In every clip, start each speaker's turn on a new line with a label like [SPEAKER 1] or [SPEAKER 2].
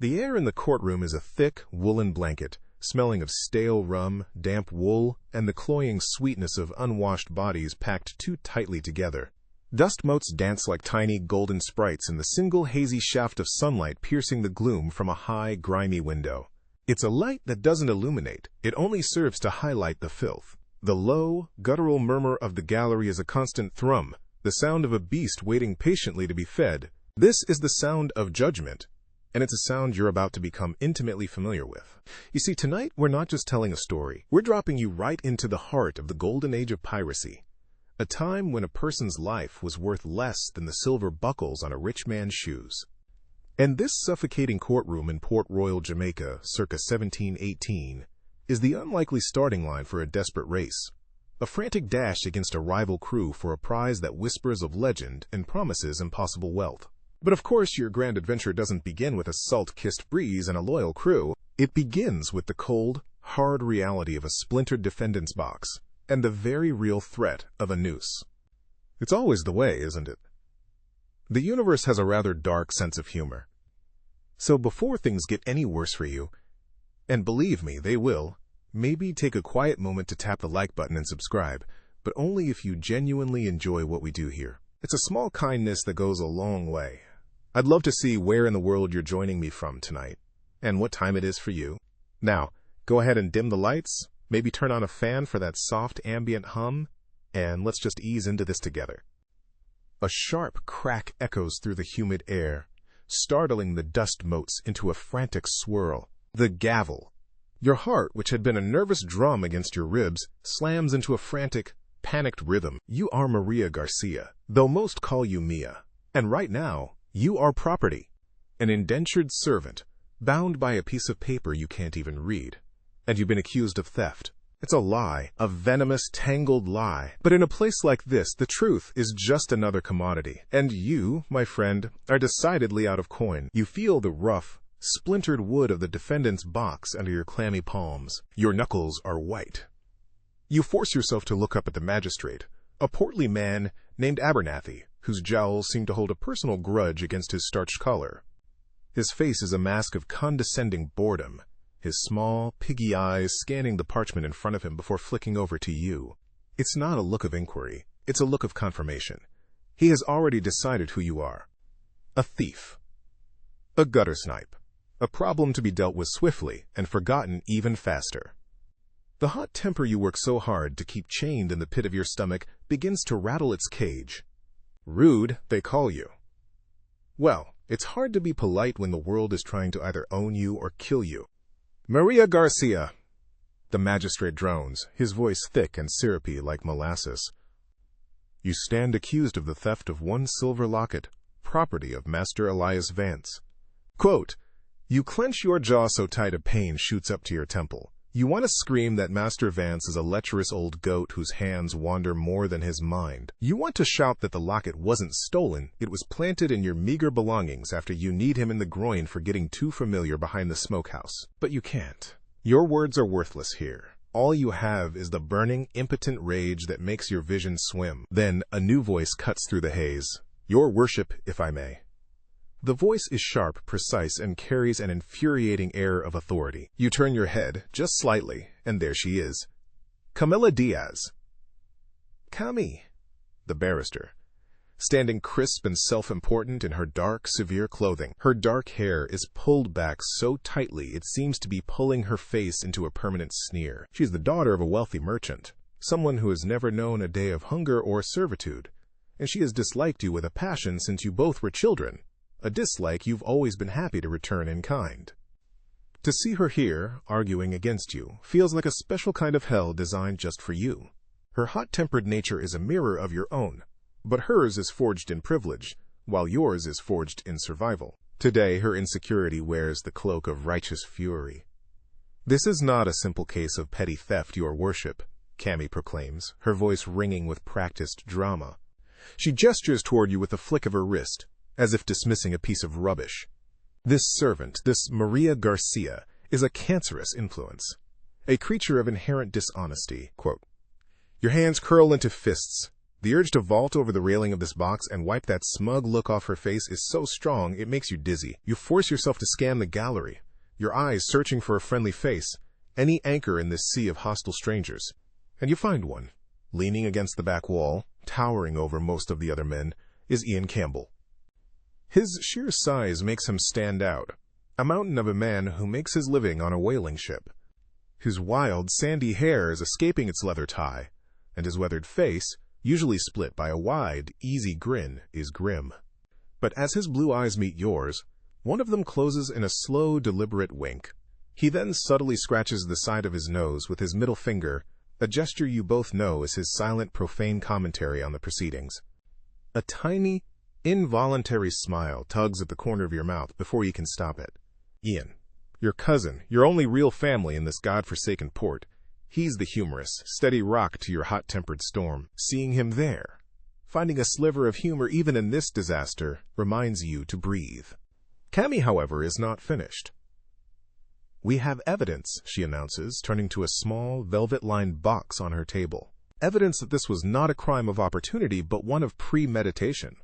[SPEAKER 1] The air in the courtroom is a thick, woolen blanket, smelling of stale rum, damp wool, and the cloying sweetness of unwashed bodies packed too tightly together. Dust motes dance like tiny golden sprites in the single hazy shaft of sunlight piercing the gloom from a high, grimy window. It's a light that doesn't illuminate, it only serves to highlight the filth. The low, guttural murmur of the gallery is a constant thrum, the sound of a beast waiting patiently to be fed. This is the sound of judgment, and it's a sound you're about to become intimately familiar with. You see, tonight we're not just telling a story, we're dropping you right into the heart of the golden age of piracy, a time when a person's life was worth less than the silver buckles on a rich man's shoes. And this suffocating courtroom in Port Royal, Jamaica, circa 1718, is the unlikely starting line for a desperate race, a frantic dash against a rival crew for a prize that whispers of legend and promises impossible wealth. But of course, your grand adventure doesn't begin with a salt-kissed breeze and a loyal crew. It begins with the cold, hard reality of a splintered defendant's box and the very real threat of a noose. It's always the way, isn't it? The universe has a rather dark sense of humor. So before things get any worse for you, and believe me, they will, maybe take a quiet moment to tap the like button and subscribe, but only if you genuinely enjoy what we do here. It's a small kindness that goes a long way. I'd love to see where in the world you're joining me from tonight, and what time it is for you. Now, go ahead and dim the lights, maybe turn on a fan for that soft ambient hum, and let's just ease into this together. A sharp crack echoes through the humid air, startling the dust motes into a frantic swirl. The gavel. Your heart, which had been a nervous drum against your ribs, slams into a frantic, panicked rhythm. You are Maria Garcia, though most call you Mia. And right now, you are property, an indentured servant, bound by a piece of paper you can't even read. And you've been accused of theft. It's a lie, a venomous, tangled lie. But in a place like this, the truth is just another commodity. And you, my friend, are decidedly out of coin. You feel the rough, splintered wood of the defendant's box under your clammy palms. Your knuckles are white. You force yourself to look up at the magistrate, a portly man named Abernathy, whose jowls seem to hold a personal grudge against his starched collar. His face is a mask of condescending boredom, his small, piggy eyes scanning the parchment in front of him before flicking over to you. It's not a look of inquiry, it's a look of confirmation. He has already decided who you are. A thief. A gutter snipe. A problem to be dealt with swiftly and forgotten even faster. The hot temper you work so hard to keep chained in the pit of your stomach begins to rattle its cage. Rude, they call you. Well, it's hard to be polite when the world is trying to either own you or kill you. Maria Garcia, the magistrate drones, his voice thick and syrupy like molasses. You stand accused of the theft of one silver locket, property of Master Elias Vance. Quote, you clench your jaw so tight a pain shoots up to your temple. You want to scream that Master Vance is a lecherous old goat whose hands wander more than his mind. You want to shout that the locket wasn't stolen, it was planted in your meager belongings after you kneed him in the groin for getting too familiar behind the smokehouse. But you can't. Your words are worthless here. All you have is the burning, impotent rage that makes your vision swim. Then a new voice cuts through the haze. Your worship, if I may. The voice is sharp, precise, and carries an infuriating air of authority. You turn your head, just slightly, and there she is. Camilla Diaz. Cami, the barrister, standing crisp and self-important in her dark, severe clothing. Her dark hair is pulled back so tightly it seems to be pulling her face into a permanent sneer. She's the daughter of a wealthy merchant, someone who has never known a day of hunger or servitude, and she has disliked you with a passion since you both were children. A dislike you've always been happy to return in kind. To see her here, arguing against you, feels like a special kind of hell designed just for you. Her hot-tempered nature is a mirror of your own, but hers is forged in privilege, while yours is forged in survival. Today, her insecurity wears the cloak of righteous fury. This is not a simple case of petty theft, your worship, Cami proclaims, her voice ringing with practiced drama. She gestures toward you with a flick of her wrist, as if dismissing a piece of rubbish. This servant, this Maria Garcia, is a cancerous influence, a creature of inherent dishonesty. Quote, your hands curl into fists, The urge to vault over the railing of this box and wipe that smug look off her face is so strong it makes you dizzy. You force yourself to scan the gallery, your eyes searching for a friendly face, any anchor in this sea of hostile strangers. And you find one. Leaning against the back wall, towering over most of the other men, is Ian Campbell. His sheer size makes him stand out, a mountain of a man who makes his living on a whaling ship. His wild, sandy hair is escaping its leather tie, and his weathered face, usually split by a wide, easy grin, is grim. But as his blue eyes meet yours, one of them closes in a slow, deliberate wink. He then subtly scratches the side of his nose with his middle finger, a gesture you both know is his silent, profane commentary on the proceedings. A tiny, involuntary smile tugs at the corner of your mouth before you can stop it. Ian, your cousin, your only real family in this godforsaken port. He's the humorous, steady rock to your hot-tempered storm. Seeing him there, finding a sliver of humor even in this disaster, reminds you to breathe. Cammy, however, is not finished. "We have evidence," she announces, turning to a small, velvet-lined box on her table. Evidence that this was not a crime of opportunity, but one of premeditation.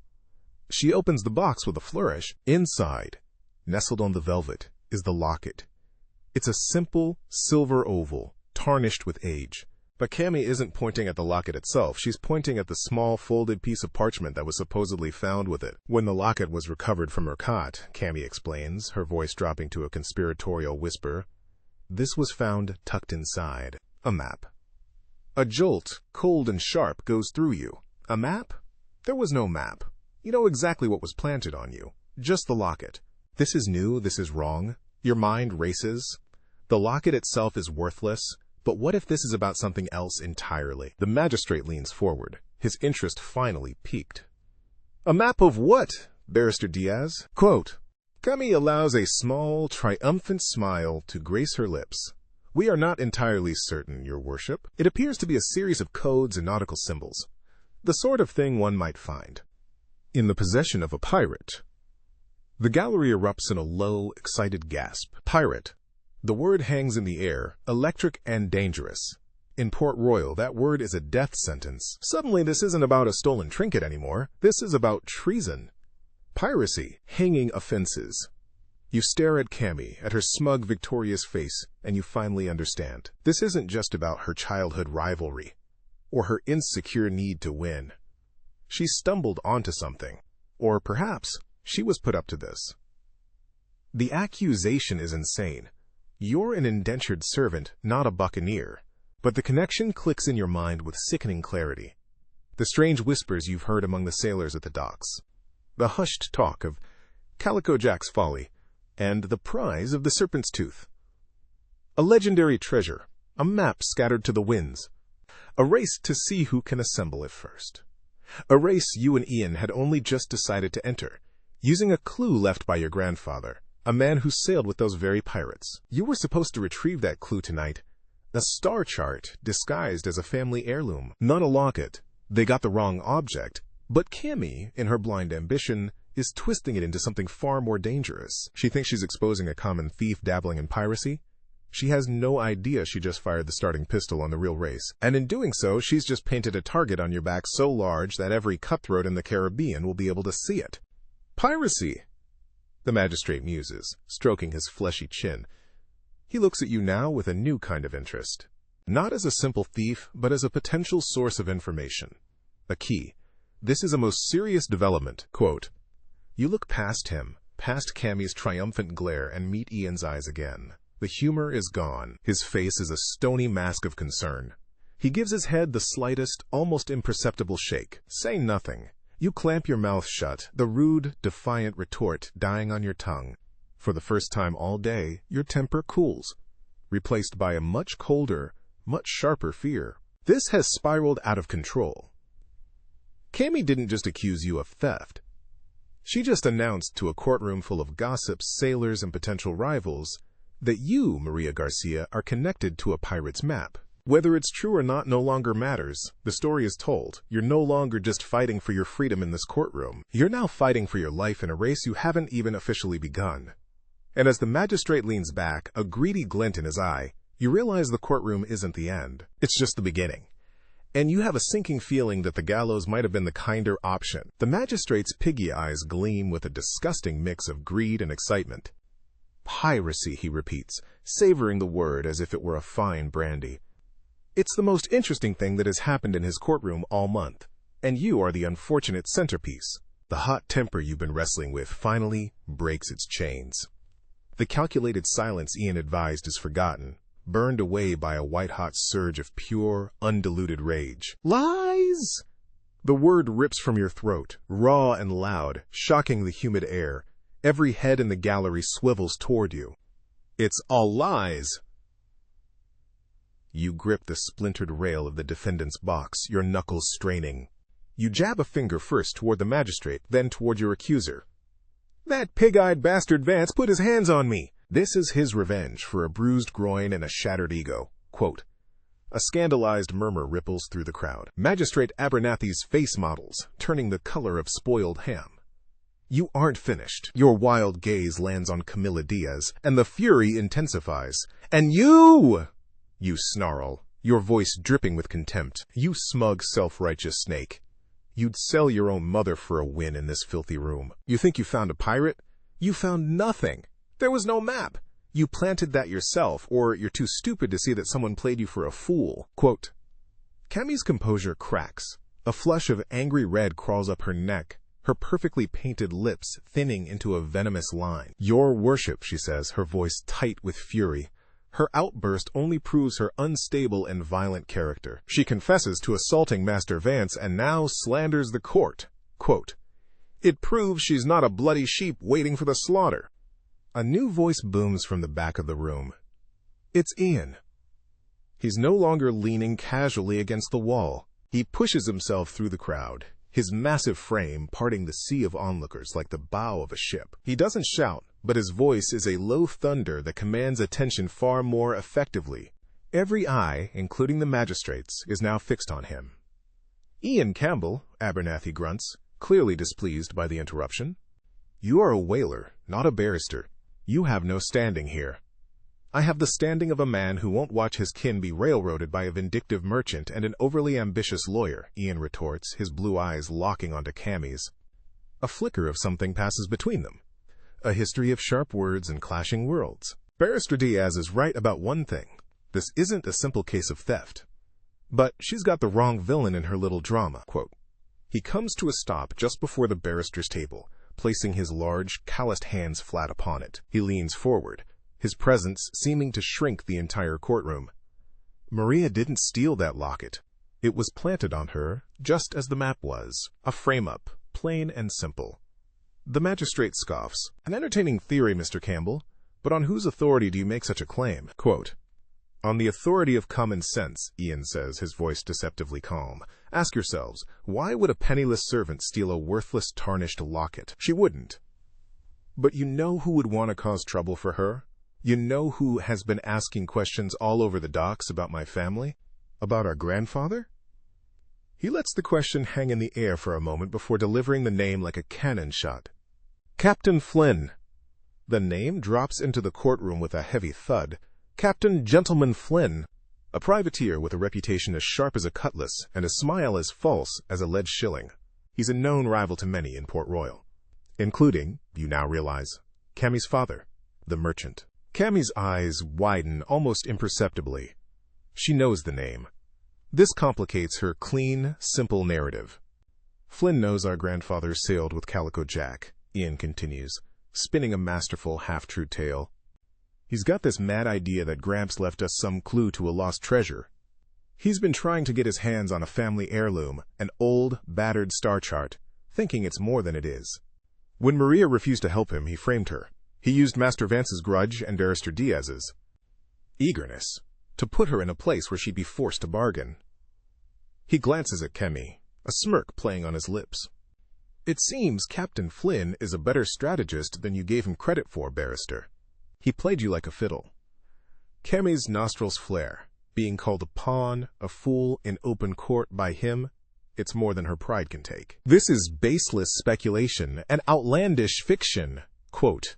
[SPEAKER 1] She opens the box with a flourish. Inside, nestled on the velvet, is the locket. It's a simple, silver oval, tarnished with age. But Cammy isn't pointing at the locket itself, she's pointing at the small folded piece of parchment that was supposedly found with it. When the locket was recovered from her cot, Cammy explains, her voice dropping to a conspiratorial whisper, this was found tucked inside. A map. A jolt, cold and sharp, goes through you. A map? There was no map. You know exactly what was planted on you. Just the locket. This is new, this is wrong. Your mind races. The locket itself is worthless. But what if this is about something else entirely? The magistrate leans forward, his interest finally piqued. A map of what, Barrister Diaz? Quote, Cammy allows a small, triumphant smile to grace her lips. We are not entirely certain, your worship. It appears to be a series of codes and nautical symbols. The sort of thing one might find in the possession of a pirate. The gallery erupts in a low, excited gasp. Pirate. The word hangs in the air, electric and dangerous. In Port Royal, that word is a death sentence. Suddenly, this isn't about a stolen trinket anymore. This is about treason. Piracy, hanging offenses. You stare at Cammy, at her smug, victorious face, and you finally understand. This isn't just about her childhood rivalry, or her insecure need to win. She stumbled onto something, or perhaps she was put up to this. The accusation is insane. You're an indentured servant, not a buccaneer. But the connection clicks in your mind with sickening clarity. The strange whispers you've heard among the sailors at the docks. The hushed talk of Calico Jack's folly, and the prize of the serpent's tooth. A legendary treasure, a map scattered to the winds. A race to see who can assemble it first. A race you and Ian had only just decided to enter, using a clue left by your grandfather. A man who sailed with those very pirates. You were supposed to retrieve that clue tonight. A star chart disguised as a family heirloom. Not a locket. They got the wrong object. But Cammy, in her blind ambition, is twisting it into something far more dangerous. She thinks she's exposing a common thief dabbling in piracy. She has no idea she just fired the starting pistol on the real race. And in doing so, she's just painted a target on your back so large that every cutthroat in the Caribbean will be able to see it. Piracy! The magistrate muses, stroking his fleshy chin. He looks at you now with a new kind of interest. Not as a simple thief, but as a potential source of information. A key. This is a most serious development. Quote, you look past him, past Cammy's triumphant glare, and meet Ian's eyes again. The humor is gone. His face is a stony mask of concern. He gives his head the slightest, almost imperceptible shake. Say nothing. You clamp your mouth shut, the rude, defiant retort dying on your tongue. For the first time all day, your temper cools, replaced by a much colder, much sharper fear. This has spiraled out of control. Cammy didn't just accuse you of theft. She just announced to a courtroom full of gossips, sailors, and potential rivals that you, Maria Garcia, are connected to a pirate's map. Whether it's true or not no longer matters. The story is told. You're no longer just fighting for your freedom in this courtroom. You're now fighting for your life in a race you haven't even officially begun. And as the magistrate leans back, a greedy glint in his eye, you realize the courtroom isn't the end. It's just the beginning. and you have a sinking feeling that the gallows might have been the kinder option. The magistrate's piggy eyes gleam with a disgusting mix of greed and excitement. Piracy, he repeats, savoring the word as if it were a fine brandy. It's the most interesting thing that has happened in his courtroom all month, and you are the unfortunate centerpiece. The hot temper you've been wrestling with finally breaks its chains. The calculated silence Ian advised is forgotten, burned away by a white-hot surge of pure, undiluted rage. Lies! The word rips from your throat, raw and loud, shocking the humid air. Every head in the gallery swivels toward you. It's all lies! You grip the splintered rail of the defendant's box, your knuckles straining. You jab a finger first toward the magistrate, then toward your accuser. That pig-eyed bastard Vance put his hands on me! This is his revenge for a bruised groin and a shattered ego. Quote. A scandalized murmur ripples through the crowd. Magistrate Abernathy's face models, turning the color of spoiled ham. You aren't finished. Your wild gaze lands on Camilla Diaz, and the fury intensifies. And you snarl, your voice dripping with contempt. You smug, self-righteous snake. You'd sell your own mother for a win in this filthy room. You think you found a pirate? You found nothing. There was no map. You planted that yourself, or you're too stupid to see that someone played you for a fool. Quote. Cammie's composure cracks. A flush of angry red crawls up her neck, her perfectly painted lips thinning into a venomous line. Your worship, she says, her voice tight with fury. Her outburst only proves her unstable and violent character. She confesses to assaulting Master Vance and now slanders the court. Quote, it proves she's not a bloody sheep waiting for the slaughter. A new voice booms from the back of the room. It's Ian. He's no longer leaning casually against the wall. He pushes himself through the crowd, his massive frame parting the sea of onlookers like the bow of a ship. He doesn't shout, but his voice is a low thunder that commands attention far more effectively. Every eye, including the magistrate's, is now fixed on him. Ian Campbell, Abernathy grunts, clearly displeased by the interruption. You are a whaler, not a barrister. You have no standing here. I have the standing of a man who won't watch his kin be railroaded by a vindictive merchant and an overly ambitious lawyer, Ian retorts, his blue eyes locking onto Cammie's. A flicker of something passes between them. A history of sharp words and clashing worlds. Barrister Diaz is right about one thing. This isn't a simple case of theft. But she's got the wrong villain in her little drama. Quote. He comes to a stop just before the barrister's table, placing his large, calloused hands flat upon it. He leans forward, his presence seeming to shrink the entire courtroom. Maria didn't steal that locket. It was planted on her, just as the map was. A frame-up, plain and simple. The magistrate scoffs. An entertaining theory, Mr. Campbell, but on whose authority do you make such a claim? Quote, on the authority of common sense, Ian says, his voice deceptively calm. Ask yourselves, why would a penniless servant steal a worthless, tarnished locket? She wouldn't. But you know who would want to cause trouble for her? You know who has been asking questions all over the docks about my family? About our grandfather? He lets the question hang in the air for a moment before delivering the name like a cannon shot. Captain Flynn. The name drops into the courtroom with a heavy thud. Captain Gentleman Flynn, a privateer with a reputation as sharp as a cutlass and a smile as false as a lead shilling. He's a known rival to many in Port Royal, including, you now realize, Cammie's father, the merchant. Cammie's eyes widen almost imperceptibly. She knows the name. This complicates her clean, simple narrative. Flynn knows our grandfather sailed with Calico Jack, Ian continues, spinning a masterful half-true tale. He's got this mad idea that Gramps left us some clue to a lost treasure. He's been trying to get his hands on a family heirloom, an old, battered star chart, thinking it's more than it is. When Maria refused to help him, he framed her. He used Master Vance's grudge and Barrister Diaz's eagerness to put her in a place where she'd be forced to bargain. He glances at Cammie, a smirk playing on his lips. It seems Captain Flynn is a better strategist than you gave him credit for, Barrister. He played you like a fiddle. Cammie's nostrils flare. Being called a pawn, a fool, in open court by him, it's more than her pride can take. This is baseless speculation, an outlandish fiction. Quote,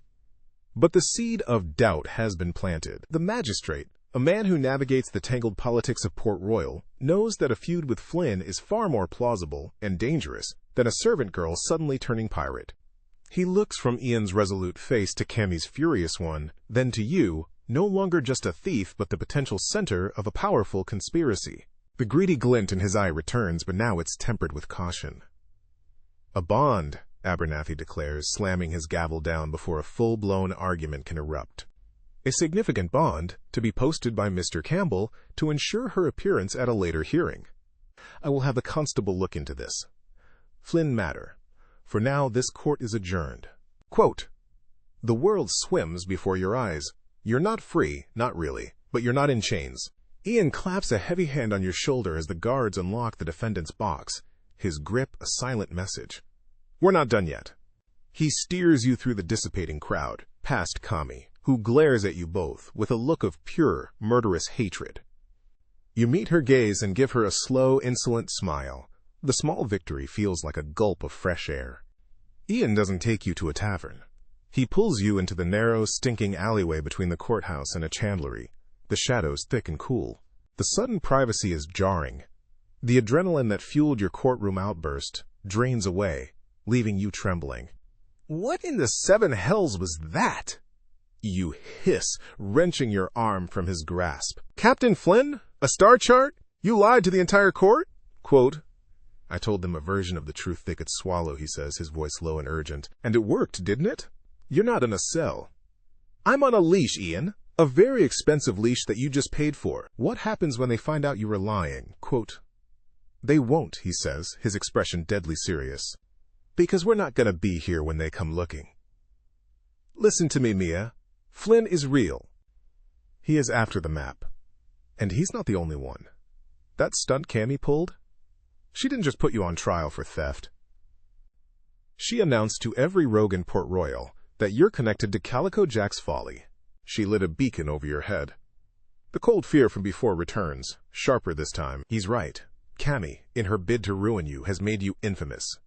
[SPEAKER 1] but the seed of doubt has been planted. The magistrate, A man who navigates the tangled politics of Port Royal knows that a feud with Flynn is far more plausible and dangerous than a servant girl suddenly turning pirate. He looks from Ian's resolute face to Cammy's furious one, then to you, no longer just a thief but the potential center of a powerful conspiracy. The greedy glint in his eye returns, but now it's tempered with caution. "A bond," Abernathy declares, slamming his gavel down before a full-blown argument can erupt. "A significant bond, to be posted by Mr. Campbell to ensure her appearance at a later hearing. I will have the constable look into this. Flynn matter. For now, this court is adjourned." Quote, "The world swims before your eyes. You're not free, not really, but you're not in chains." Ian claps a heavy hand on your shoulder as the guards unlock the defendant's box, his grip a silent message. "We're not done yet." He steers you through the dissipating crowd, past Kami, who glares at you both with a look of pure, murderous hatred. You meet her gaze and give her a slow, insolent smile. The small victory feels like a gulp of fresh air. Ian doesn't take you to a tavern. He pulls you into the narrow, stinking alleyway between the courthouse and a chandlery, the shadows thick and cool. The sudden privacy is jarring. The adrenaline that fueled your courtroom outburst drains away, leaving you trembling. "What in the seven hells was that?" You hiss, wrenching your arm from his grasp. "Captain Flynn? A star chart? You lied to the entire court?" Quote, "I told them a version of the truth they could swallow," he says, his voice low and urgent. "And it worked, didn't it? You're not in a cell." "I'm on a leash, Ian. A very expensive leash that you just paid for. What happens when they find out you were lying?" Quote, "They won't," he says, his expression deadly serious. "Because we're not going to be here when they come looking. Listen to me, Mia. Flynn is real. He is after the map. And he's not the only one. That stunt Cammy pulled? She didn't just put you on trial for theft. She announced to every rogue in Port Royal that you're connected to Calico Jack's folly. She lit a beacon over your head. The cold fear from before returns, sharper this time. He's right. Cammy, in her bid to ruin you, has made you infamous.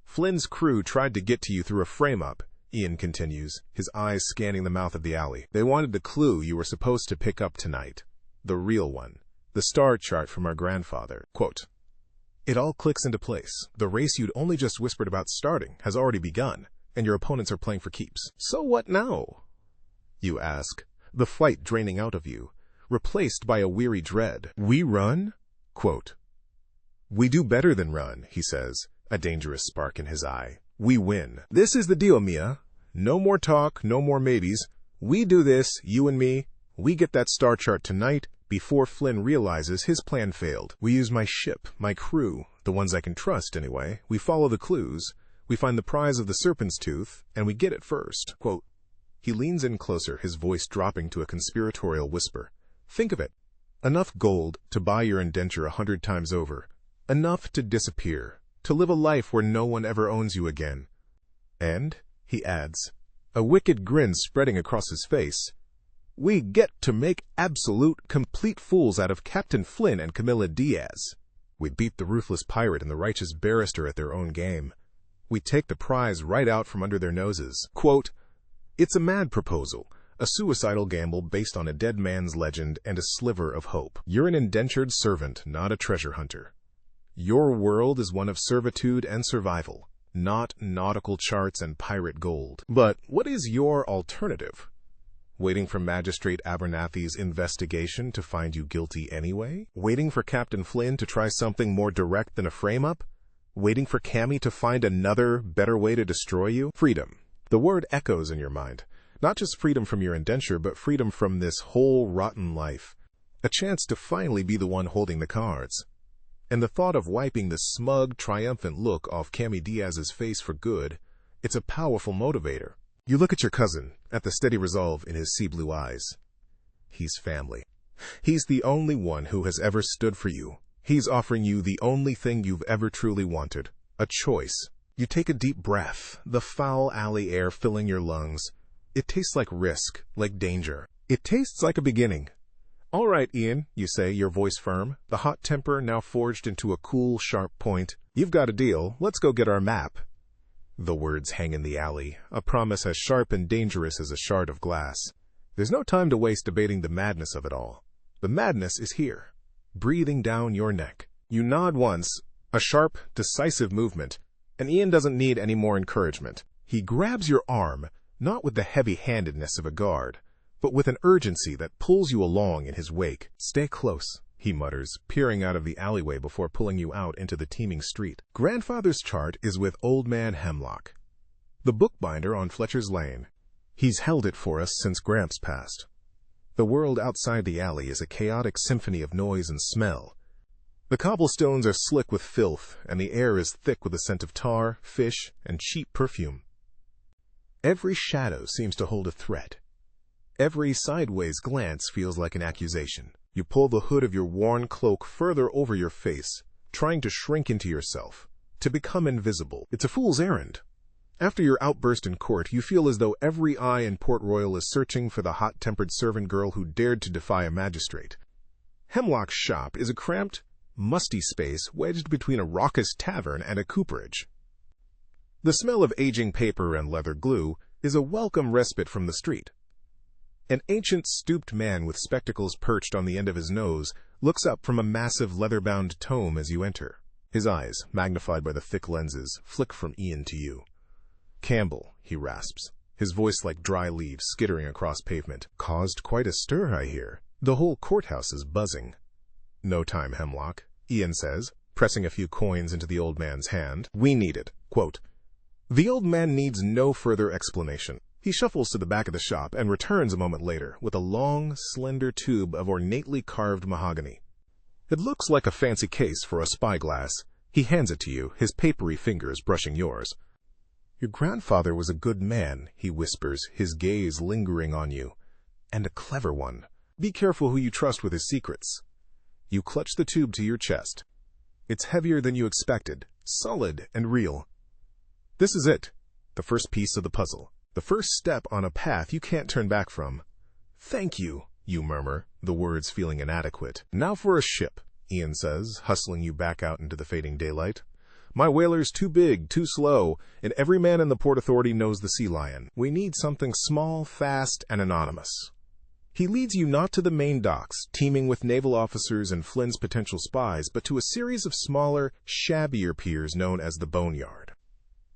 [SPEAKER 1] Flynn's crew tried to get to you through a frame-up," Ian continues, his eyes scanning the mouth of the alley. "They wanted the clue you were supposed to pick up tonight. The real one. The star chart from our grandfather." Quote, "It all clicks into place. The race you'd only just whispered about starting has already begun, and your opponents are playing for keeps. So what now?" You ask, the fight draining out of you, replaced by a weary dread. "We run?" Quote, "We do better than run," he says, a dangerous spark in his eye. "We win. This is the deal, Mia. No more talk, no more maybes. We do this, you and me. We get that star chart tonight before Flynn realizes his plan failed. We use my ship, my crew, the ones I can trust anyway. We follow the clues. We find the prize of the serpent's tooth, and we get it first." Quote, he leans in closer, his voice dropping to a conspiratorial whisper. "Think of it. Enough gold to buy your indenture 100 times over. Enough to disappear, to live a life where no one ever owns you again. And," he adds, a wicked grin spreading across his face, "we get to make absolute, complete fools out of Captain Flynn and Camilla Diaz. We beat the ruthless pirate and the righteous barrister at their own game. We take the prize right out from under their noses." Quote, "It's a mad proposal, a suicidal gamble based on a dead man's legend and a sliver of hope. You're an indentured servant, not a treasure hunter. Your world is one of servitude and survival, not nautical charts and pirate gold. But what is your alternative? Waiting for Magistrate Abernathy's investigation to find you guilty anyway? Waiting for Captain Flynn to try something more direct than a frame-up? Waiting for Cammy to find another, better way to destroy you? Freedom. The word echoes in your mind. Not just freedom from your indenture, but freedom from this whole rotten life. A chance to finally be the one holding the cards. And the thought of wiping the smug, triumphant look off Cammy Diaz's face for good, it's a powerful motivator. You look at your cousin, at the steady resolve in his sea-blue eyes. He's family. He's the only one who has ever stood for you. He's offering you the only thing you've ever truly wanted, a choice. You take a deep breath, the foul alley air filling your lungs. It tastes like risk, like danger. It tastes like a beginning. "All right, Ian," you say, your voice firm, the hot temper now forged into a cool, sharp point. "You've got a deal. Let's go get our map." The words hang in the alley, a promise as sharp and dangerous as a shard of glass. There's no time to waste debating the madness of it all. The madness is here, breathing down your neck. You nod once, a sharp, decisive movement, and Ian doesn't need any more encouragement. He grabs your arm, not with the heavy-handedness of a guard, but with an urgency that pulls you along in his wake. "Stay close," he mutters, peering out of the alleyway before pulling you out into the teeming street. Grandfather's chart is with Old Man Hemlock, the bookbinder on Fletcher's Lane. He's held it for us since Gramps passed. The world outside the alley is a chaotic symphony of noise and smell. The cobblestones are slick with filth, and the air is thick with the scent of tar, fish, and cheap perfume. Every shadow seems to hold a threat. Every sideways glance feels like an accusation. You pull the hood of your worn cloak further over your face, trying to shrink into yourself, to become invisible. It's a fool's errand. After your outburst in court, you feel as though every eye in Port Royal is searching for the hot-tempered servant girl who dared to defy a magistrate. Hemlock's shop is a cramped, musty space wedged between a raucous tavern and a cooperage. The smell of aging paper and leather glue is a welcome respite from the street. An ancient, stooped man with spectacles perched on the end of his nose looks up from a massive leather-bound tome as you enter. His eyes, magnified by the thick lenses, flick from Ian to you. "Campbell," he rasps, his voice like dry leaves skittering across pavement. "Caused quite a stir, I hear. The whole courthouse is buzzing." "No time, Hemlock," Ian says, pressing a few coins into the old man's hand. "We need it." Quote, the old man needs no further explanation. He shuffles to the back of the shop and returns a moment later with a long, slender tube of ornately carved mahogany. It looks like a fancy case for a spyglass. He hands it to you, his papery fingers brushing yours. "Your grandfather was a good man," he whispers, his gaze lingering on you. "And a clever one. Be careful who you trust with his secrets." You clutch the tube to your chest. It's heavier than you expected, solid and real. This is it, the first piece of the puzzle. The first step on a path you can't turn back from. "Thank you," you murmur, the words feeling inadequate. "Now for a ship," Ian says, hustling you back out into the fading daylight. "My whaler's too big, too slow, and every man in the Port Authority knows the Sea Lion. We need something small, fast, and anonymous." He leads you not to the main docks, teeming with naval officers and Flynn's potential spies, but to a series of smaller, shabbier piers known as the Boneyard.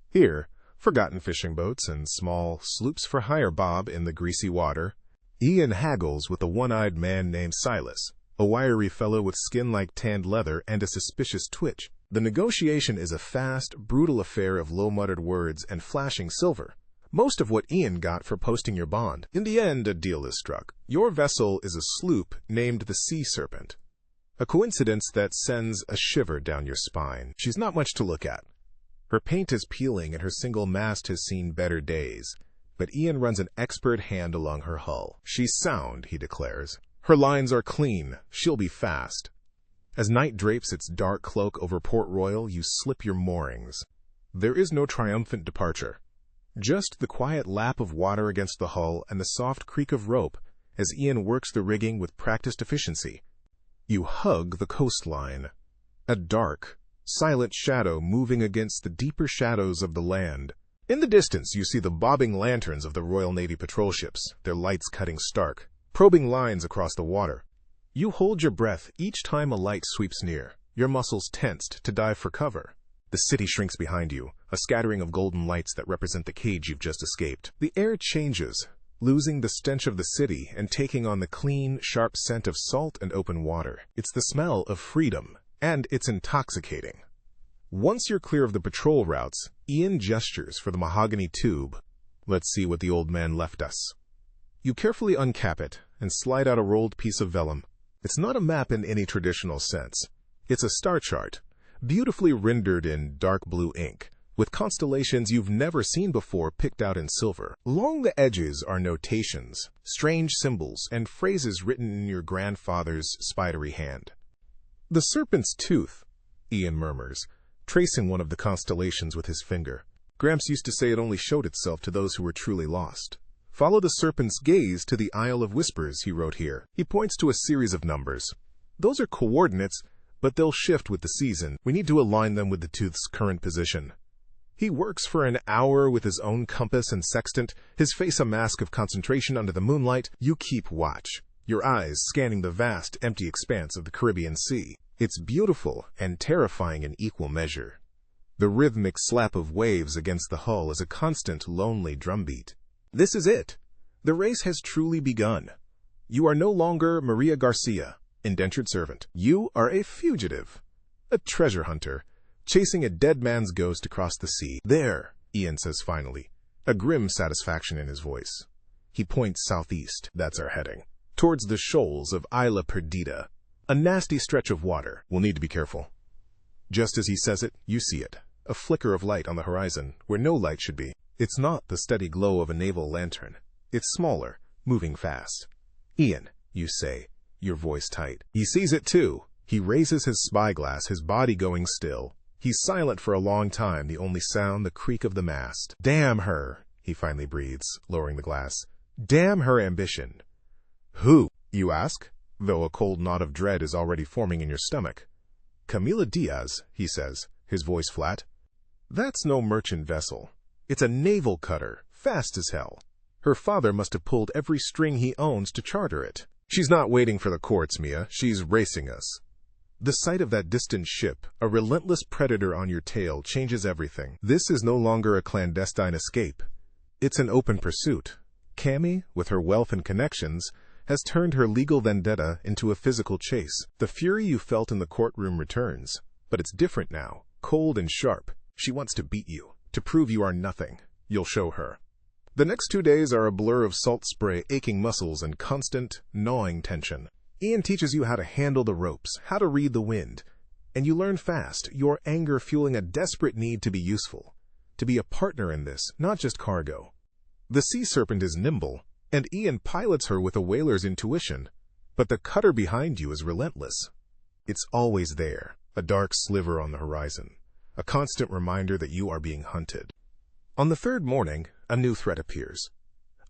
[SPEAKER 1] Here, forgotten fishing boats and small sloops for hire bob in the greasy water. Ian haggles with a one-eyed man named Silas, a wiry fellow with skin like tanned leather and a suspicious twitch. The negotiation is a fast, brutal affair of low-muttered words and flashing silver, most of what Ian got for posting your bond. In the end, a deal is struck. Your vessel is a sloop named the Sea Serpent, a coincidence that sends a shiver down your spine. She's not much to look at. Her paint is peeling and her single mast has seen better days, but Ian runs an expert hand along her hull. "She's sound," he declares. "Her lines are clean. She'll be fast." As night drapes its dark cloak over Port Royal, you slip your moorings. There is no triumphant departure. Just the quiet lap of water against the hull and the soft creak of rope as Ian works the rigging with practiced efficiency. You hug the coastline, a dark, silent shadow moving against the deeper shadows of the land. In the distance, you see the bobbing lanterns of the Royal Navy patrol ships, their lights cutting stark, probing lines across the water. You hold your breath each time a light sweeps near, your muscles tensed to dive for cover. The city shrinks behind you, a scattering of golden lights that represent the cage you've just escaped. The air changes, losing the stench of the city and taking on the clean, sharp scent of salt and open water. It's the smell of freedom, and it's intoxicating. Once you're clear of the patrol routes, Ian gestures for the mahogany tube. "Let's see what the old man left us." You carefully uncap it and slide out a rolled piece of vellum. It's not a map in any traditional sense. It's a star chart, beautifully rendered in dark blue ink, with constellations you've never seen before picked out in silver. Along the edges are notations, strange symbols, and phrases written in your grandfather's spidery hand. "The serpent's tooth," Ian murmurs, tracing one of the constellations with his finger. "Gramps used to say it only showed itself to those who were truly lost. Follow the serpent's gaze to the Isle of Whispers," he wrote here. He points to a series of numbers. "Those are coordinates, but they'll shift with the season. We need to align them with the tooth's current position." He works for an hour with his own compass and sextant, his face a mask of concentration under the moonlight. You keep watch, your eyes scanning the vast, empty expanse of the Caribbean Sea. It's beautiful and terrifying in equal measure. The rhythmic slap of waves against the hull is a constant, lonely drumbeat. This is it. The race has truly begun. You are no longer Maria Garcia, indentured servant. You are a fugitive, a treasure hunter, chasing a dead man's ghost across the sea. There, Ian says finally, a grim satisfaction in his voice. He points southeast, that's our heading, towards the shoals of Isla Perdida, a nasty stretch of water. We'll need to be careful. Just as he says it, you see it, a flicker of light on the horizon, where no light should be. It's not the steady glow of a naval lantern. It's smaller, moving fast. Ian, you say, your voice tight. He sees it too. He raises his spyglass, his body going still. He's silent for a long time, the only sound the creak of the mast. Damn her, he finally breathes, lowering the glass. Damn her ambition. Who, you ask, though a cold knot of dread is already forming in your stomach. Camila Diaz, he says, his voice flat. That's no merchant vessel. It's a naval cutter, fast as hell. Her father must have pulled every string he owns to charter it. She's not waiting for the courts, Mia. She's racing us. The sight of that distant ship, a relentless predator on your tail, changes everything. This is no longer a clandestine escape. It's an open pursuit. Cammy, with her wealth and connections, has turned her legal vendetta into a physical chase. The fury you felt in the courtroom returns, but it's different now, cold and sharp. She wants to beat you, to prove you are nothing. You'll show her. The next 2 days are a blur of salt spray, aching muscles, and constant, gnawing tension. Ian teaches you how to handle the ropes, how to read the wind. And you learn fast, your anger fueling a desperate need to be useful, to be a partner in this, not just cargo. The sea serpent is nimble, and Ian pilots her with a whaler's intuition, but the cutter behind you is relentless. It's always there, a dark sliver on the horizon, a constant reminder that you are being hunted. On the third morning, a new threat appears.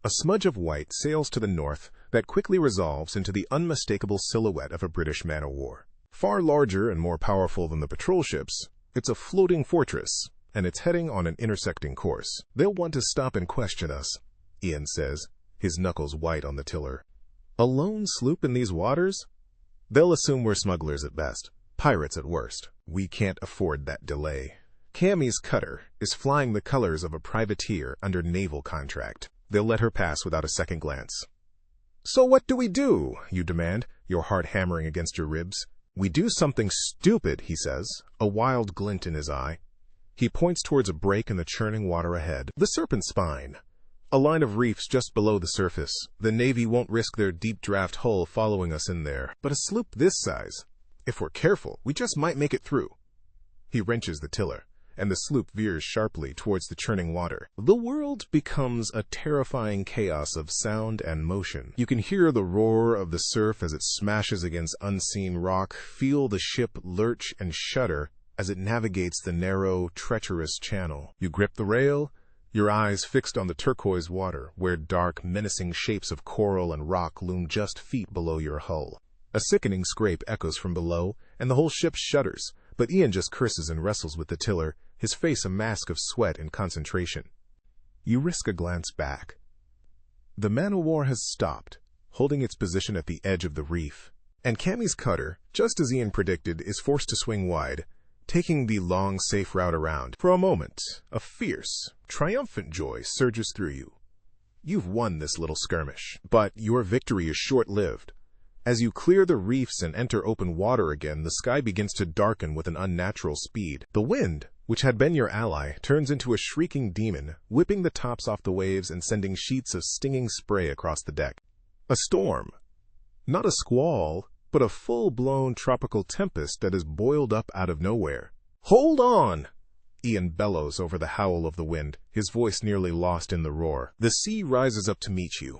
[SPEAKER 1] A smudge of white sails to the north that quickly resolves into the unmistakable silhouette of a British man-o'-war. Far larger and more powerful than the patrol ships, it's a floating fortress, and it's heading on an intersecting course. They'll want to stop and question us, Ian says, his knuckles white on the tiller. A lone sloop in these waters? They'll assume we're smugglers at best, pirates at worst. We can't afford that delay. Cammy's cutter is flying the colors of a privateer under naval contract. They'll let her pass without a second glance. So what do we do? You demand, your heart hammering against your ribs. We do something stupid, he says, a wild glint in his eye. He points towards a break in the churning water ahead. The Serpent Spine. A line of reefs just below the surface. The Navy won't risk their deep draft hull following us in there. But a sloop this size, if we're careful, we just might make it through. He wrenches the tiller, and the sloop veers sharply towards the churning water. The world becomes a terrifying chaos of sound and motion. You can hear the roar of the surf as it smashes against unseen rock, feel the ship lurch and shudder as it navigates the narrow, treacherous channel. You grip the rail, your eyes fixed on the turquoise water, where dark, menacing shapes of coral and rock loom just feet below your hull. A sickening scrape echoes from below, and the whole ship shudders. But Ian just curses and wrestles with the tiller, his face a mask of sweat and concentration. You risk a glance back. The man-o'-war has stopped, holding its position at the edge of the reef. And Cammy's cutter, just as Ian predicted, is forced to swing wide, taking the long, safe route around. For a moment, a fierce, triumphant joy surges through you. You've won this little skirmish, but your victory is short-lived. As you clear the reefs and enter open water again, the sky begins to darken with an unnatural speed. The wind, which had been your ally, turns into a shrieking demon, whipping the tops off the waves and sending sheets of stinging spray across the deck. A storm. Not a squall, but a full-blown tropical tempest that is boiled up out of nowhere. Hold on! Ian bellows over the howl of the wind, his voice nearly lost in the roar. The sea rises up to meet you.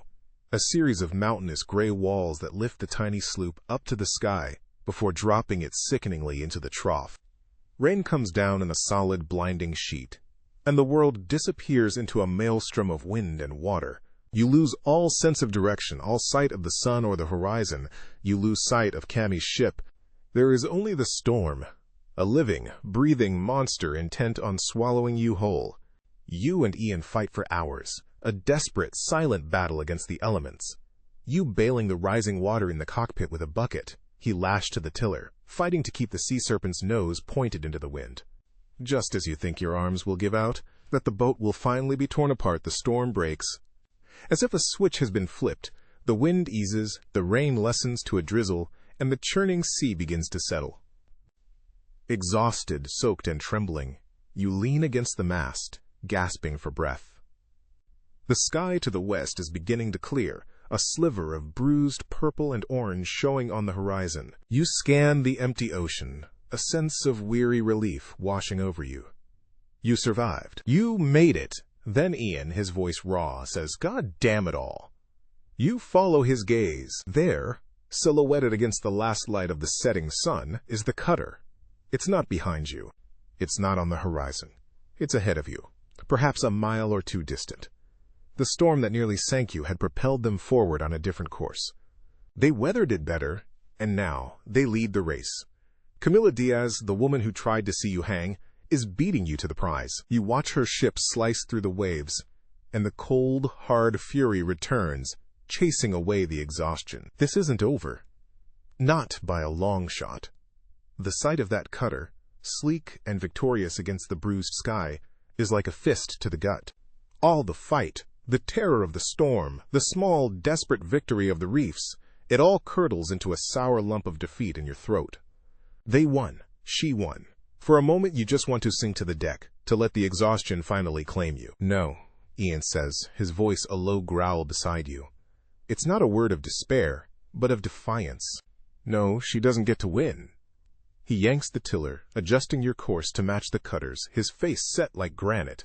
[SPEAKER 1] A series of mountainous gray walls that lift the tiny sloop up to the sky before dropping it sickeningly into the trough. Rain comes down in a solid, blinding sheet, and the world disappears into a maelstrom of wind and water. You lose all sense of direction, all sight of the sun or the horizon. You lose sight of Cammy's ship. There is only the storm, a living, breathing monster intent on swallowing you whole. You and Ian fight for hours, a desperate, silent battle against the elements. You bailing the rising water in the cockpit with a bucket, he lashed to the tiller, fighting to keep the sea serpent's nose pointed into the wind. Just as you think your arms will give out, that the boat will finally be torn apart, the storm breaks. As if a switch has been flipped, the wind eases, the rain lessens to a drizzle, and the churning sea begins to settle. Exhausted, soaked, and trembling, you lean against the mast, gasping for breath. The sky to the west is beginning to clear, a sliver of bruised purple and orange showing on the horizon. You scan the empty ocean, a sense of weary relief washing over you. You survived. You made it. Then Ian, his voice raw, says, "God damn it all." You follow his gaze. There, silhouetted against the last light of the setting sun, is the cutter. It's not behind you. It's not on the horizon. It's ahead of you, perhaps a mile or two distant. The storm that nearly sank you had propelled them forward on a different course. They weathered it better, and now they lead the race. Camila Diaz, the woman who tried to see you hang, is beating you to the prize. You watch her ship slice through the waves, and the cold, hard fury returns, chasing away the exhaustion. This isn't over. Not by a long shot. The sight of that cutter, sleek and victorious against the bruised sky, is like a fist to the gut. All the fight, the terror of the storm, the small, desperate victory of the reefs, it all curdles into a sour lump of defeat in your throat. They won. She won. For a moment you just want to sink to the deck, to let the exhaustion finally claim you. "No," Ian says, his voice a low growl beside you. It's not a word of despair, but of defiance. "No, she doesn't get to win." He yanks the tiller, adjusting your course to match the cutter's, his face set like granite.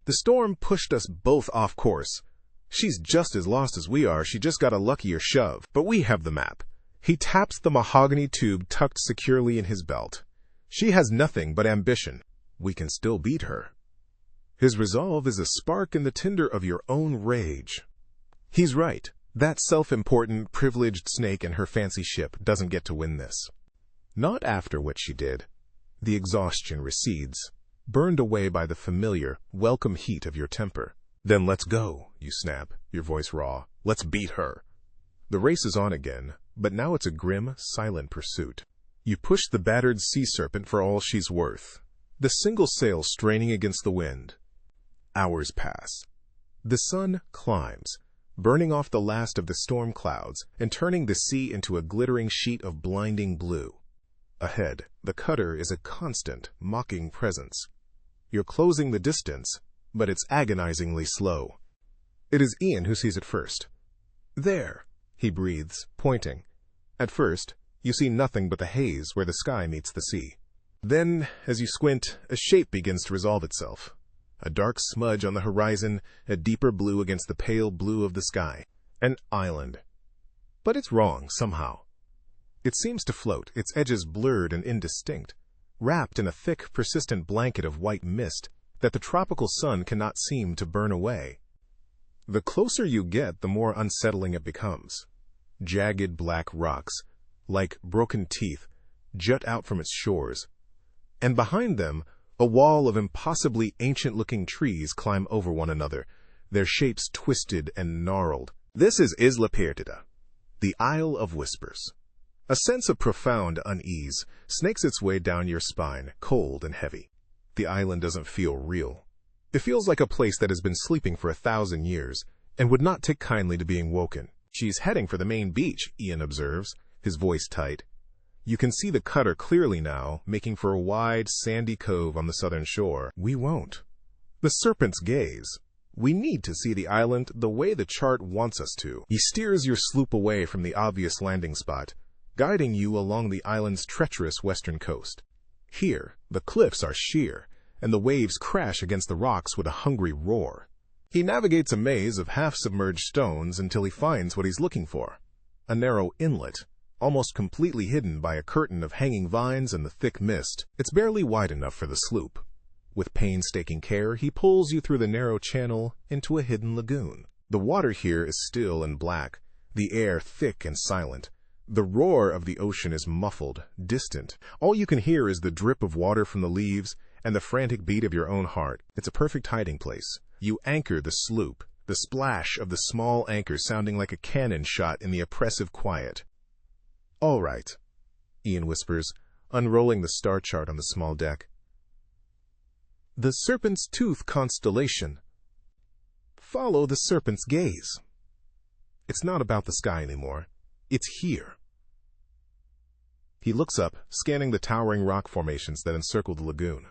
[SPEAKER 1] "The storm pushed us both off course. She's just as lost as we are, she just got a luckier shove. But we have the map." He taps the mahogany tube tucked securely in his belt. "She has nothing but ambition. We can still beat her." His resolve is a spark in the tinder of your own rage. He's right. That self-important, privileged snake and her fancy ship doesn't get to win this. Not after what she did. The exhaustion recedes, burned away by the familiar, welcome heat of your temper. "Then let's go," you snap, your voice raw. "Let's beat her." The race is on again, but now it's a grim, silent pursuit. You push the battered sea serpent for all she's worth, the single sail straining against the wind. Hours pass. The sun climbs, burning off the last of the storm clouds and turning the sea into a glittering sheet of blinding blue. Ahead, the cutter is a constant, mocking presence. You're closing the distance, but it's agonizingly slow. It is Ian who sees it first. "There," he breathes, pointing. At first, you see nothing but the haze where the sky meets the sea. Then, as you squint, a shape begins to resolve itself. A dark smudge on the horizon, a deeper blue against the pale blue of the sky. An island. But it's wrong, somehow. It seems to float, its edges blurred and indistinct, wrapped in a thick, persistent blanket of white mist that the tropical sun cannot seem to burn away. The closer you get, the more unsettling it becomes. Jagged black rocks, like broken teeth, jut out from its shores, and behind them, a wall of impossibly ancient-looking trees climb over one another, their shapes twisted and gnarled. This is Isla Perdida, the Isle of Whispers. A sense of profound unease snakes its way down your spine, cold and heavy. The island doesn't feel real. It feels like a place that has been sleeping for 1,000 years and would not take kindly to being woken. "She's heading for the main beach," Ian observes, his voice tight. You can see the cutter clearly now, making for a wide, sandy cove on the southern shore. "We won't." The serpent's gaze. "We need to see the island the way the chart wants us to." He steers your sloop away from the obvious landing spot, guiding you along the island's treacherous western coast. Here, the cliffs are sheer, and the waves crash against the rocks with a hungry roar. He navigates a maze of half-submerged stones until he finds what he's looking for. A narrow inlet, almost completely hidden by a curtain of hanging vines and the thick mist. It's barely wide enough for the sloop. With painstaking care, he pulls you through the narrow channel into a hidden lagoon. The water here is still and black, the air thick and silent, The roar of the ocean is muffled, distant. All you can hear is the drip of water from the leaves and the frantic beat of your own heart. It's a perfect hiding place. You anchor the sloop, the splash of the small anchor sounding like a cannon shot in the oppressive quiet. "All right," Ian whispers, unrolling the star chart on the small deck. "The Serpent's Tooth constellation. Follow the serpent's gaze. It's not about the sky anymore. It's here." He looks up, scanning the towering rock formations that encircle the lagoon.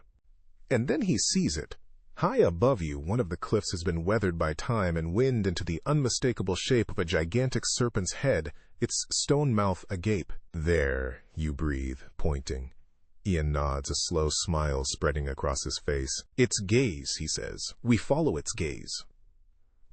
[SPEAKER 1] And then he sees it. High above you, one of the cliffs has been weathered by time and wind into the unmistakable shape of a gigantic serpent's head, its stone mouth agape. "There," you breathe, pointing. Ian nods, a slow smile spreading across his face. "Its gaze," he says. "We follow its gaze."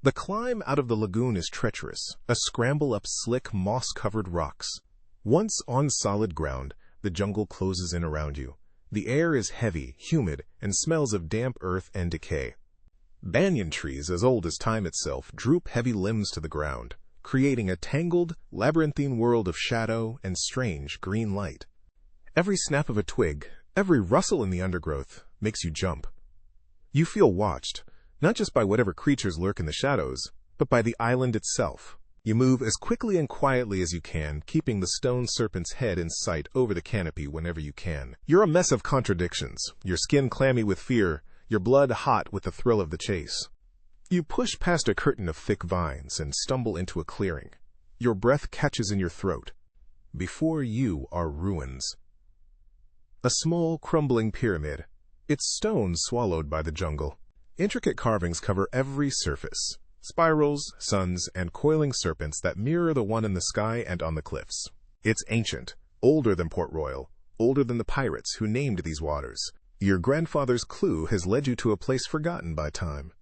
[SPEAKER 1] The climb out of the lagoon is treacherous, a scramble up slick, moss-covered rocks. Once on solid ground, the jungle closes in around you. The air is heavy, humid, and smells of damp earth and decay. Banyan trees, as old as time itself, droop heavy limbs to the ground, creating a tangled, labyrinthine world of shadow and strange green light. Every snap of a twig, every rustle in the undergrowth, makes you jump. You feel watched, not just by whatever creatures lurk in the shadows, but by the island itself. You move as quickly and quietly as you can, keeping the stone serpent's head in sight over the canopy whenever you can. You're a mess of contradictions, your skin clammy with fear, your blood hot with the thrill of the chase. You push past a curtain of thick vines and stumble into a clearing. Your breath catches in your throat. Before you are ruins. A small, crumbling pyramid, its stone swallowed by the jungle. Intricate carvings cover every surface. Spirals, suns, and coiling serpents that mirror the one in the sky and on the cliffs. It's ancient, older than Port Royal, older than the pirates who named these waters. Your grandfather's clue has led you to a place forgotten by time.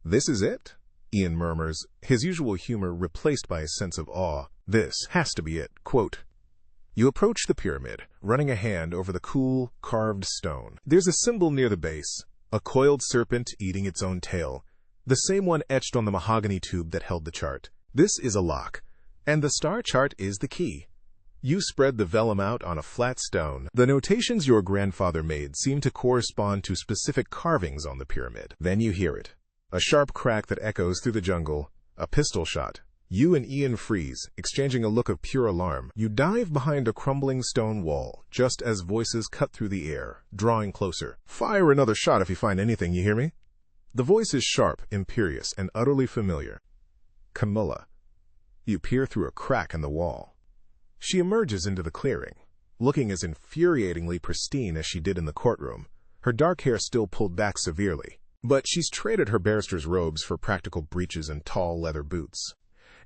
[SPEAKER 1] "This is it?" Ian murmurs, his usual humor replaced by a sense of awe. "This has to be it." Quote, you approach the pyramid, running a hand over the cool, carved stone. There's a symbol near the base, a coiled serpent eating its own tail. The same one etched on the mahogany tube that held the chart. This is a lock, and the star chart is the key. You spread the vellum out on a flat stone. The notations your grandfather made seem to correspond to specific carvings on the pyramid. Then you hear it. A sharp crack that echoes through the jungle. A pistol shot. You and Ian freeze, exchanging a look of pure alarm. You dive behind a crumbling stone wall, just as voices cut through the air, drawing closer. "Fire another shot if you find anything, you hear me?" The voice is sharp, imperious, and utterly familiar. Camilla. You peer through a crack in the wall. She emerges into the clearing, looking as infuriatingly pristine as she did in the courtroom, her dark hair still pulled back severely. But she's traded her barrister's robes for practical breeches and tall leather boots.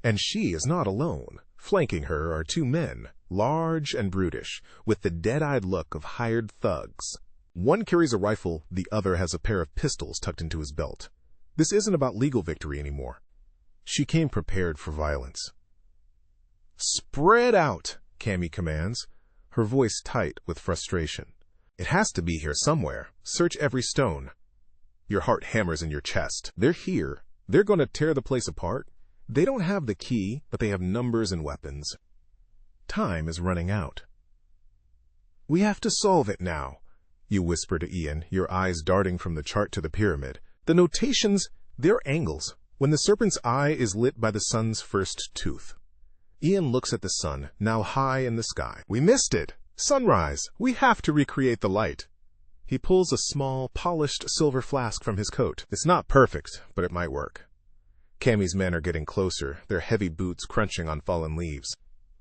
[SPEAKER 1] And she is not alone. Flanking her are two men, large and brutish, with the dead-eyed look of hired thugs. One carries a rifle, the other has a pair of pistols tucked into his belt. This isn't about legal victory anymore. She came prepared for violence. "Spread out," Cammy commands, her voice tight with frustration. "It has to be here somewhere. Search every stone." Your heart hammers in your chest. They're here. They're going to tear the place apart. They don't have the key, but they have numbers and weapons. Time is running out. "We have to solve it now," you whisper to Ian, your eyes darting from the chart to the pyramid. "The notations, they're angles, when the serpent's eye is lit by the sun's first tooth." Ian looks at the sun, now high in the sky. "We missed it! Sunrise! We have to recreate the light." He pulls a small, polished silver flask from his coat. "It's not perfect, but it might work." Cammy's men are getting closer, their heavy boots crunching on fallen leaves.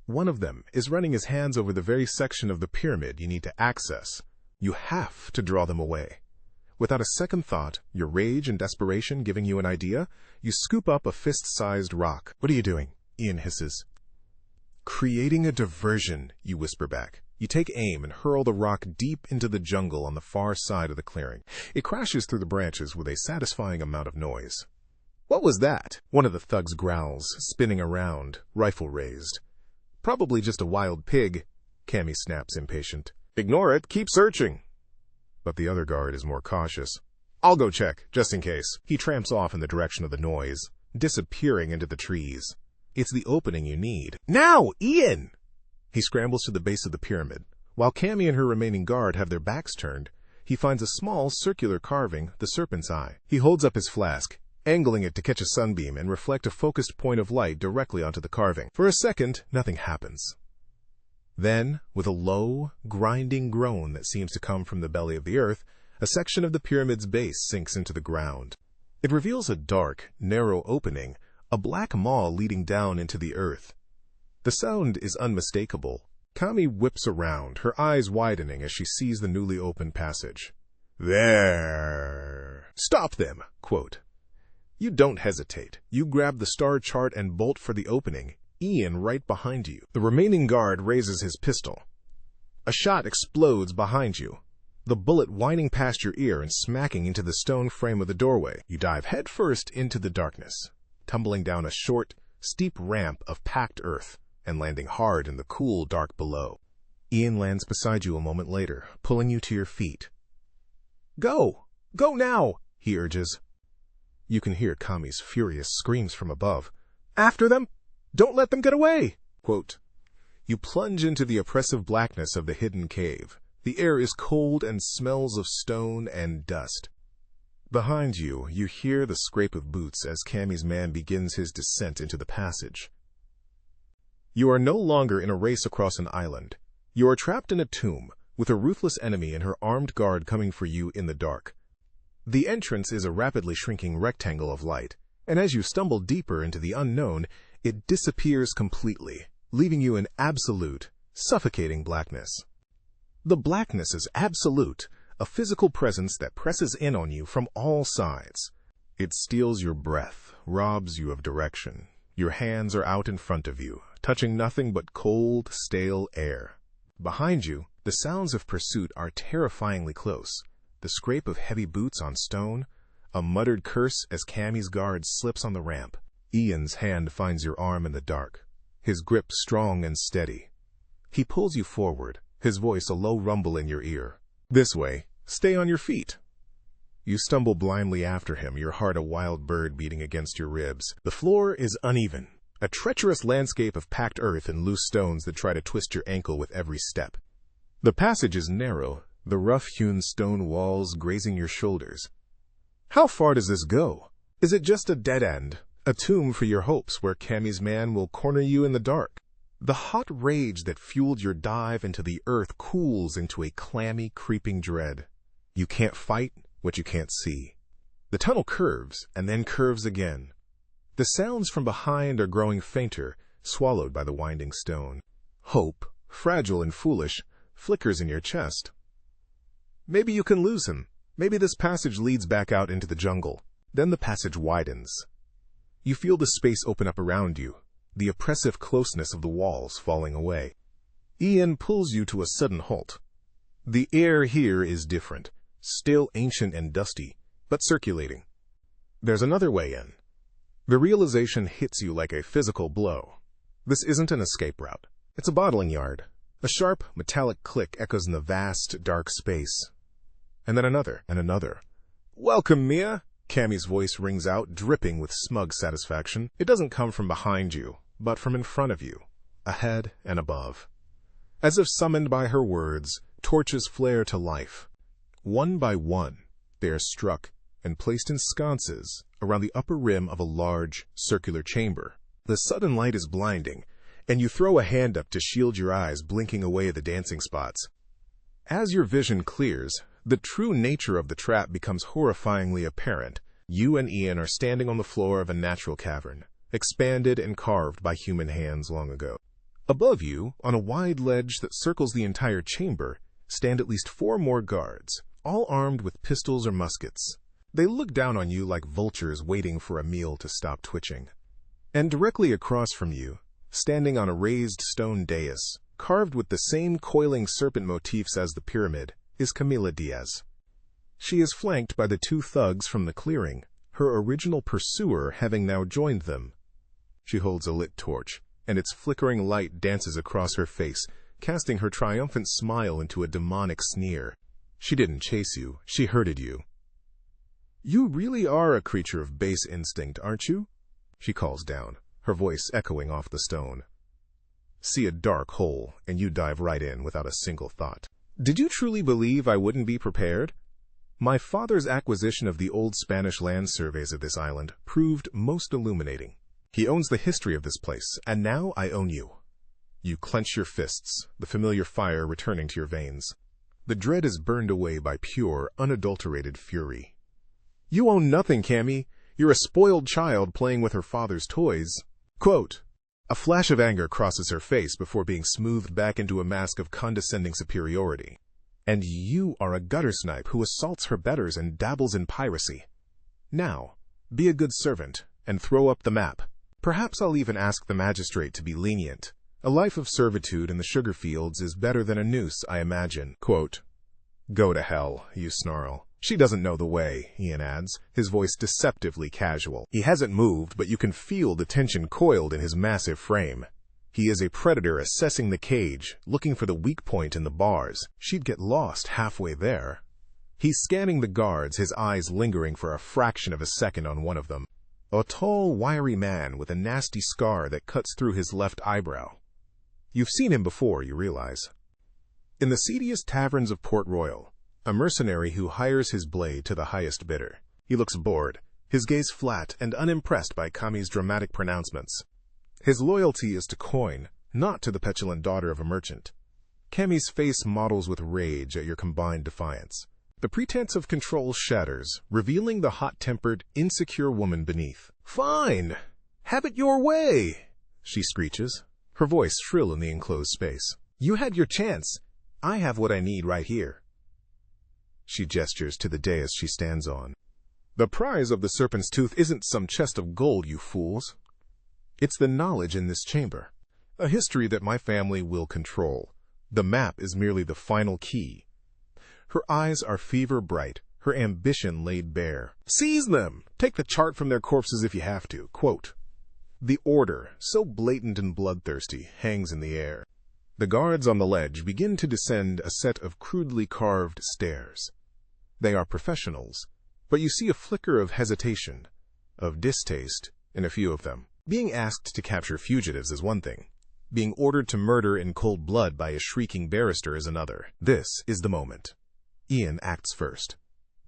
[SPEAKER 1] One of them is running his hands over the very section of the pyramid you need to access. You have to draw them away. Without a second thought, your rage and desperation giving you an idea, you scoop up a fist-sized rock. "What are you doing?" Ian hisses. "Creating a diversion," you whisper back. You take aim and hurl the rock deep into the jungle on the far side of the clearing. It crashes through the branches with a satisfying amount of noise. "What was that?" One of the thugs growls, spinning around, rifle raised. "Probably just a wild pig," Cammy snaps, impatient. "Ignore it, keep searching." But the other guard is more cautious. "I'll go check, just in case." He tramps off in the direction of the noise, disappearing into the trees. It's the opening you need. "Now, Ian!" He scrambles to the base of the pyramid. While Cammy and her remaining guard have their backs turned, he finds a small circular carving, the serpent's eye. He holds up his flask, angling it to catch a sunbeam and reflect a focused point of light directly onto the carving. For a second, nothing happens. Then, with a low, grinding groan that seems to come from the belly of the earth, a section of the pyramid's base sinks into the ground. It reveals a dark, narrow opening, a black maw leading down into the earth. The sound is unmistakable. Kami whips around, her eyes widening as she sees the newly opened passage. There! Stop them! Quote. You don't hesitate. You grab the star chart and bolt for the opening, Ian right behind you. The remaining guard raises his pistol. A shot explodes behind you, the bullet whining past your ear and smacking into the stone frame of the doorway. You dive headfirst into the darkness, tumbling down a short, steep ramp of packed earth and landing hard in the cool dark below. Ian lands beside you a moment later, pulling you to your feet. Go! Go now! He urges. You can hear Kami's furious screams from above. After them! Don't let them get away! Quote. You plunge into the oppressive blackness of the hidden cave. The air is cold and smells of stone and dust. Behind you, you hear the scrape of boots as Kami's man begins his descent into the passage. You are no longer in a race across an island. You are trapped in a tomb, with a ruthless enemy and her armed guard coming for you in the dark. The entrance is a rapidly shrinking rectangle of light, and as you stumble deeper into the unknown, it disappears completely, leaving you in absolute, suffocating blackness. The blackness is absolute, a physical presence that presses in on you from all sides. It steals your breath, robs you of direction. Your hands are out in front of you, touching nothing but cold, stale air. Behind you, the sounds of pursuit are terrifyingly close. The scrape of heavy boots on stone, a muttered curse as Kami's guard slips on the ramp. Ian's hand finds your arm in the dark, his grip strong and steady. He pulls you forward, his voice a low rumble in your ear. This way, stay on your feet. You stumble blindly after him, your heart a wild bird beating against your ribs. The floor is uneven, a treacherous landscape of packed earth and loose stones that try to twist your ankle with every step. The passage is narrow, the rough-hewn stone walls grazing your shoulders. How far does this go? Is it just a dead end, a tomb for your hopes where Kami's man will corner you in the dark? The hot rage that fueled your dive into the earth cools into a clammy, creeping dread. You can't fight what you can't see. The tunnel curves and then curves again. The sounds from behind are growing fainter, swallowed by the winding stone. Hope, fragile and foolish, flickers in your chest. Maybe you can lose him. Maybe this passage leads back out into the jungle. Then the passage widens. You feel the space open up around you, the oppressive closeness of the walls falling away. Ian pulls you to a sudden halt. The air here is different, still ancient and dusty, but circulating. There's another way in. The realization hits you like a physical blow. This isn't an escape route. It's a bottling yard. A sharp, metallic click echoes in the vast, dark space. And then another, and another. Welcome, Mia! Kami's voice rings out, dripping with smug satisfaction. It doesn't come from behind you, but from in front of you, ahead and above. As if summoned by her words, torches flare to life. One by one, they are struck and placed in sconces around the upper rim of a large, circular chamber. The sudden light is blinding, and you throw a hand up to shield your eyes, blinking away the dancing spots. As your vision clears, the true nature of the trap becomes horrifyingly apparent. You and Ian are standing on the floor of a natural cavern, expanded and carved by human hands long ago. Above you, on a wide ledge that circles the entire chamber, stand at least 4 more guards, all armed with pistols or muskets. They look down on you like vultures waiting for a meal to stop twitching. And directly across from you, standing on a raised stone dais, carved with the same coiling serpent motifs as the pyramid, is Camila Diaz. She is flanked by the 2 thugs from the clearing, her original pursuer having now joined them. She holds a lit torch, and its flickering light dances across her face, casting her triumphant smile into a demonic sneer. She didn't chase you, she herded you. You really are a creature of base instinct, aren't you? She calls down, her voice echoing off the stone. see a dark hole, and you dive right in without a single thought. Did you truly believe I wouldn't be prepared? My father's acquisition of the old Spanish land surveys of this island proved most illuminating. He owns the history of this place, and now I own you. You clench your fists, the familiar fire returning to your veins. The dread is burned away by pure, unadulterated fury. You own nothing, Cammy. You're a spoiled child playing with her father's toys. Quote, a flash of anger crosses her face before being smoothed back into a mask of condescending superiority. And you are a gutter snipe who assaults her betters and dabbles in piracy. Now, be a good servant and throw up the map. Perhaps I'll even ask the magistrate to be lenient. A life of servitude in the sugar fields is better than a noose, I imagine. Quote, go to hell, you snarl. She doesn't know the way, Ian adds, his voice deceptively casual. He hasn't moved, but you can feel the tension coiled in his massive frame. He is a predator assessing the cage, looking for the weak point in the bars. She'd get lost halfway there. He's scanning the guards, his eyes lingering for a fraction of a second on one of them. A tall, wiry man with a nasty scar that cuts through his left eyebrow. You've seen him before, you realize. In the seediest taverns of Port Royal, a mercenary who hires his blade to the highest bidder. He looks bored, his gaze flat and unimpressed by Kami's dramatic pronouncements. His loyalty is to coin, not to the petulant daughter of a merchant. Kami's face mottles with rage at your combined defiance. The pretense of control shatters, revealing the hot-tempered, insecure woman beneath. Fine! Have it your way! She screeches, her voice shrill in the enclosed space. You had your chance. I have what I need right here. She gestures to the dais she stands on. The prize of the Serpent's Tooth isn't some chest of gold, you fools. It's the knowledge in this chamber, a history that my family will control. The map is merely the final key. Her eyes are fever bright, her ambition laid bare. Seize them! Take the chart from their corpses if you have to. Quote, the order, so blatant and bloodthirsty, hangs in the air. The guards on the ledge begin to descend a set of crudely carved stairs. They are professionals, but you see a flicker of hesitation, of distaste in a few of them. Being asked to capture fugitives is one thing. Being ordered to murder in cold blood by a shrieking barrister is another. This is the moment. Ian acts first.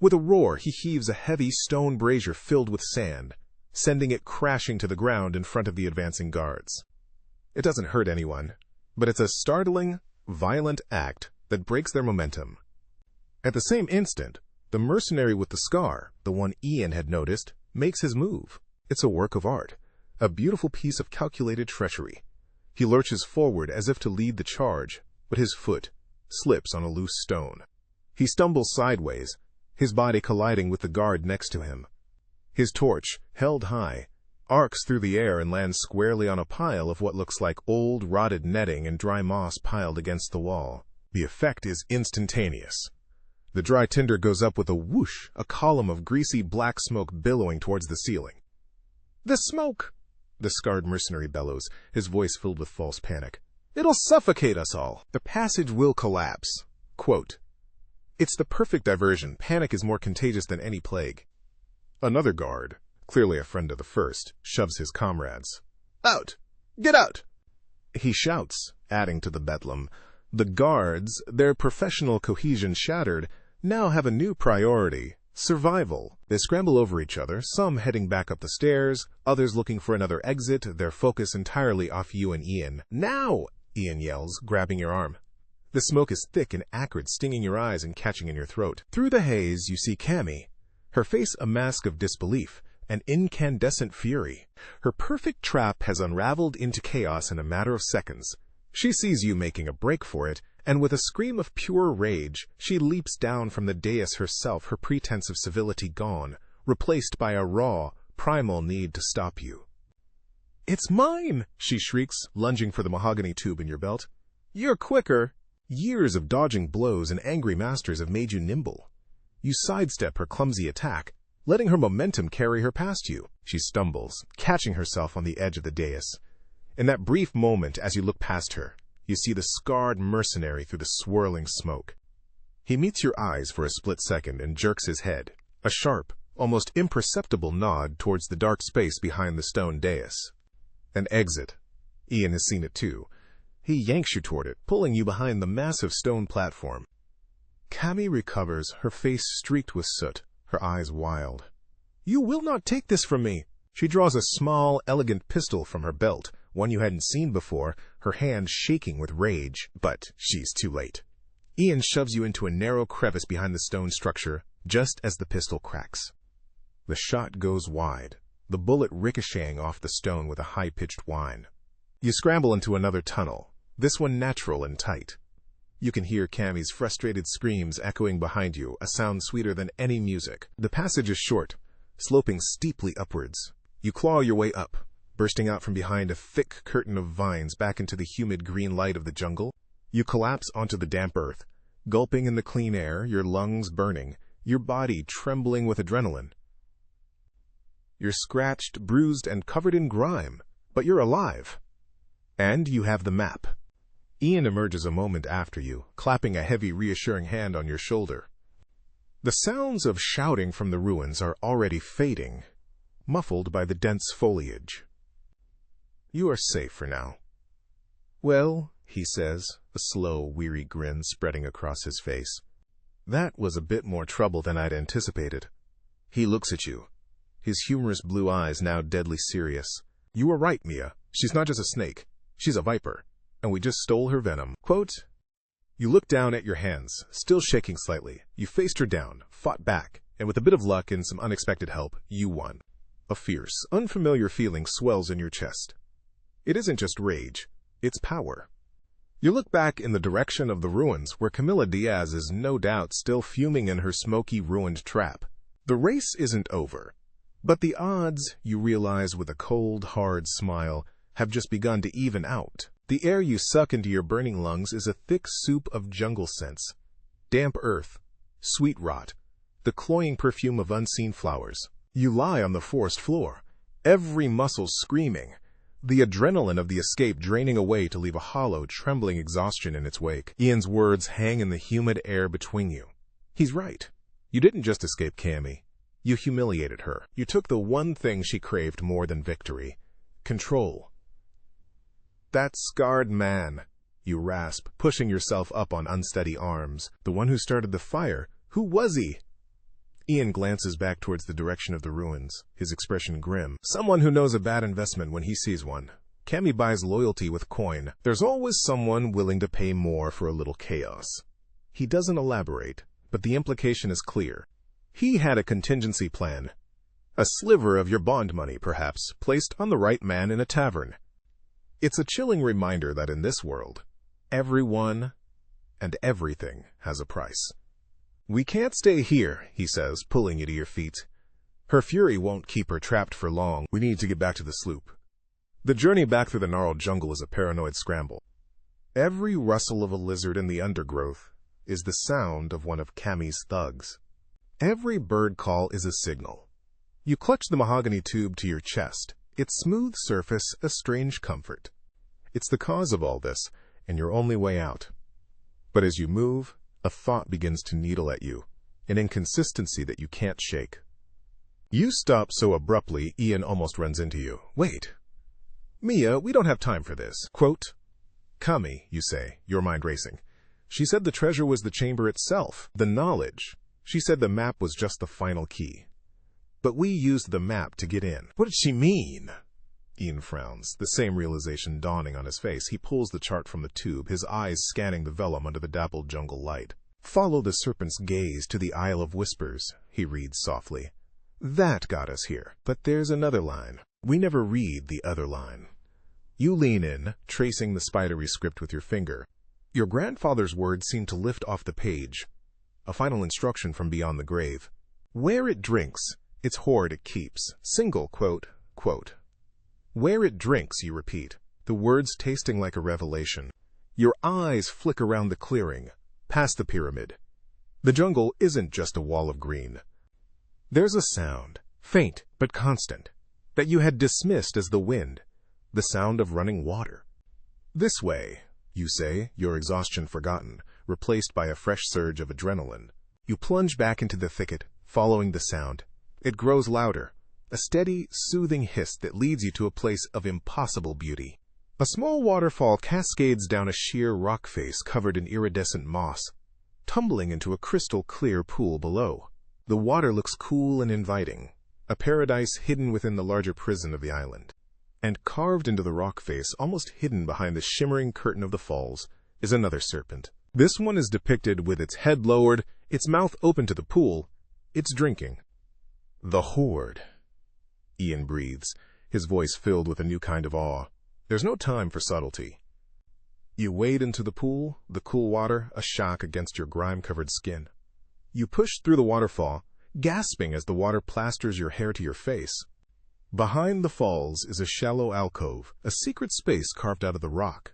[SPEAKER 1] With a roar, he heaves a heavy stone brazier filled with sand, sending it crashing to the ground in front of the advancing guards. It doesn't hurt anyone, but it's a startling, violent act that breaks their momentum. At the same instant, the mercenary with the scar, the one Ian had noticed, makes his move. It's a work of art, a beautiful piece of calculated treachery. He lurches forward as if to lead the charge, but his foot slips on a loose stone. He stumbles sideways, his body colliding with the guard next to him. His torch, held high, arcs through the air and lands squarely on a pile of what looks like old, rotted netting and dry moss piled against the wall. The effect is instantaneous. The dry tinder goes up with a whoosh, a column of greasy black smoke billowing towards the ceiling. The smoke! The scarred mercenary bellows, his voice filled with false panic. It'll suffocate us all. The passage will collapse. Quote, it's the perfect diversion. Panic is more contagious than any plague. Another guard, clearly a friend of the first, shoves his comrades. Out! Get out! He shouts, adding to the bedlam. The guards, their professional cohesion shattered, now have a new priority, survival. They scramble over each other, some heading back up the stairs, others looking for another exit, their focus entirely off you and Ian. Now! Ian yells, grabbing your arm. The smoke is thick and acrid, stinging your eyes and catching in your throat. Through the haze, you see Cami, her face a mask of disbelief, an incandescent fury. Her perfect trap has unraveled into chaos in a matter of seconds. She sees you making a break for it, and with a scream of pure rage, she leaps down from the dais herself, her pretense of civility gone, replaced by a raw, primal need to stop you. It's mine! She shrieks, lunging for the mahogany tube in your belt. You're quicker! Years of dodging blows and angry masters have made you nimble. You sidestep her clumsy attack, letting her momentum carry her past you. She stumbles, catching herself on the edge of the dais. In that brief moment as you look past her, you see the scarred mercenary through the swirling smoke. He meets your eyes for a split second and jerks his head, a sharp, almost imperceptible nod towards the dark space behind the stone dais. An exit. Ian has seen it too. He yanks you toward it, pulling you behind the massive stone platform. Cammy recovers, her face streaked with soot, her eyes wild. "You will not take this from me!" She draws a small, elegant pistol from her belt, one you hadn't seen before, her hand shaking with rage. But she's too late. Ian shoves you into a narrow crevice behind the stone structure, just as the pistol cracks. The shot goes wide, the bullet ricocheting off the stone with a high-pitched whine. You scramble into another tunnel, this one natural and tight. You can hear Cammy's frustrated screams echoing behind you, a sound sweeter than any music. The passage is short, sloping steeply upwards. You claw your way up, bursting out from behind a thick curtain of vines back into the humid green light of the jungle. You collapse onto the damp earth, gulping in the clean air, your lungs burning, your body trembling with adrenaline. You're scratched, bruised, and covered in grime, but you're alive. And you have the map. Ian emerges a moment after you, clapping a heavy, reassuring hand on your shoulder. The sounds of shouting from the ruins are already fading, muffled by the dense foliage. You are safe for now. "Well," he says, a slow, weary grin spreading across his face. "That was a bit more trouble than I'd anticipated." He looks at you, his humorous blue eyes now deadly serious. "You were right, Mia. She's not just a snake. She's a viper. And we just stole her venom." Quote, you look down at your hands, still shaking slightly. You faced her down, fought back, and with a bit of luck and some unexpected help, you won. A fierce, unfamiliar feeling swells in your chest. It isn't just rage, it's power. You look back in the direction of the ruins where Camila Diaz is no doubt still fuming in her smoky, ruined trap. The race isn't over, but the odds, you realize with a cold, hard smile, have just begun to even out. The air you suck into your burning lungs is a thick soup of jungle scents. Damp earth, sweet rot, the cloying perfume of unseen flowers. You lie on the forest floor, every muscle screaming, the adrenaline of the escape draining away to leave a hollow, trembling exhaustion in its wake. Ian's words hang in the humid air between you. He's right. You didn't just escape Cammy. You humiliated her. You took the one thing she craved more than victory: control. "That scarred man," you rasp, pushing yourself up on unsteady arms. "The one who started the fire. Who was he?" Ian glances back towards the direction of the ruins, his expression grim. "Someone who knows a bad investment when he sees one. Cammy buys loyalty with coin. There's always someone willing to pay more for a little chaos." He doesn't elaborate, but the implication is clear. He had a contingency plan. A sliver of your bond money, perhaps, placed on the right man in a tavern. It's a chilling reminder that in this world, everyone and everything has a price. "We can't stay here," he says, pulling you to your feet. "Her fury won't keep her trapped for long. We need to get back to the sloop." The journey back through the gnarled jungle is a paranoid scramble. Every rustle of a lizard in the undergrowth is the sound of one of Cammy's thugs. Every bird call is a signal. You clutch the mahogany tube to your chest, its smooth surface a strange comfort. It's the cause of all this, and your only way out. But as you move, a thought begins to needle at you, an inconsistency that you can't shake. You stop so abruptly, Ian almost runs into you. "Wait. Mia, we don't have time for this." Quote, "Cammy," you say, your mind racing. "She said the treasure was the chamber itself, the knowledge. She said the map was just the final key. But we used the map to get in." "What did she mean?" Ian frowns, the same realization dawning on his face. He pulls the chart from the tube, his eyes scanning the vellum under the dappled jungle light. "Follow the serpent's gaze to the Isle of Whispers," he reads softly. "That got us here. But there's another line. We never read the other line." You lean in, tracing the spidery script with your finger. Your grandfather's words seem to lift off the page. A final instruction from beyond the grave. "Where it drinks, its hoard it keeps." Single quote, quote. "Where it drinks," you repeat, the words tasting like a revelation. Your eyes flick around the clearing, past the pyramid. The jungle isn't just a wall of green. There's a sound, faint but constant, that you had dismissed as the wind, the sound of running water. "This way," you say, your exhaustion forgotten, replaced by a fresh surge of adrenaline. You plunge back into the thicket, following the sound. It grows louder, a steady, soothing hiss that leads you to a place of impossible beauty. A small waterfall cascades down a sheer rock face covered in iridescent moss, tumbling into a crystal-clear pool below. The water looks cool and inviting, a paradise hidden within the larger prison of the island. And carved into the rock face, almost hidden behind the shimmering curtain of the falls, is another serpent. This one is depicted with its head lowered, its mouth open to the pool. It's drinking. The Horde. Ian breathes, his voice filled with a new kind of awe. There's no time for subtlety. You wade into the pool, the cool water, a shock against your grime-covered skin. You push through the waterfall, gasping as the water plasters your hair to your face. Behind the falls is a shallow alcove, a secret space carved out of the rock.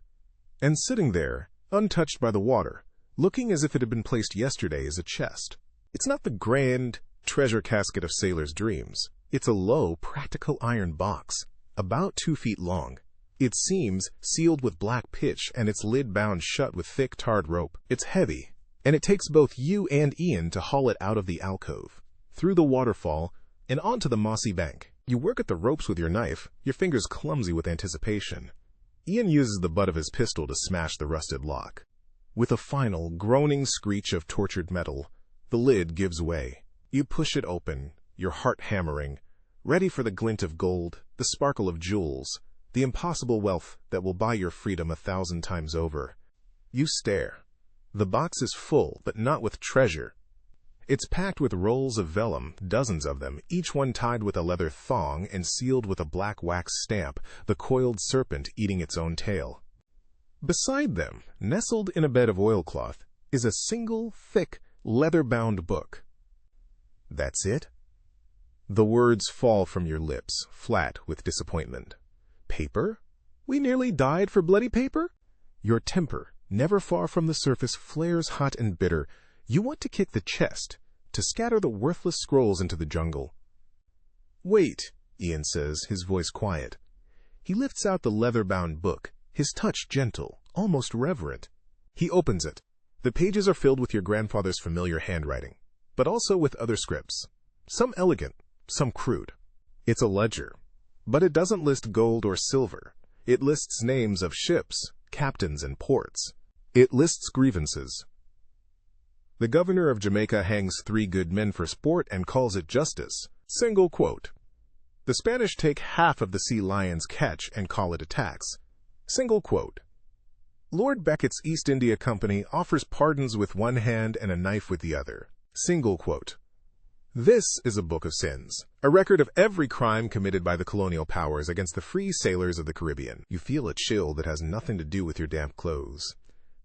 [SPEAKER 1] And sitting there, untouched by the water, looking as if it had been placed yesterday, is a chest. It's not the grand treasure casket of sailors' dreams. It's a low, practical iron box, about 2 feet long. Its seams sealed with black pitch and its lid bound shut with thick tarred rope. It's heavy, and it takes both you and Ian to haul it out of the alcove, through the waterfall, and onto the mossy bank. You work at the ropes with your knife, your fingers clumsy with anticipation. Ian uses the butt of his pistol to smash the rusted lock. With a final, groaning screech of tortured metal, the lid gives way. You push it open, your heart hammering, ready for the glint of gold, the sparkle of jewels, the impossible wealth that will buy your freedom 1,000 times over. You stare. The box is full, but not with treasure. It's packed with rolls of vellum, dozens of them, each one tied with a leather thong and sealed with a black wax stamp, the coiled serpent eating its own tail. Beside them, nestled in a bed of oilcloth, is a single, thick, leather-bound book. That's it? The words fall from your lips, flat with disappointment. Paper? We nearly died for bloody paper? Your temper, never far from the surface, flares hot and bitter. You want to kick the chest, to scatter the worthless scrolls into the jungle. Wait, Ian says, his voice quiet. He lifts out the leather-bound book, his touch gentle, almost reverent. He opens it. The pages are filled with your grandfather's familiar handwriting, but also with other scripts. Some elegant, some crude. It's a ledger, but it doesn't list gold or silver. It lists names of ships, captains, and ports. It lists grievances. The governor of Jamaica hangs 3 good men for sport and calls it justice. Single quote. The Spanish take half of the sea lion's catch and call it a tax. Single quote. Lord Becket's East India Company offers pardons with one hand and a knife with the other. Single quote. This is a book of sins, a record of every crime committed by the colonial powers against the free sailors of the Caribbean. You feel a chill that has nothing to do with your damp clothes.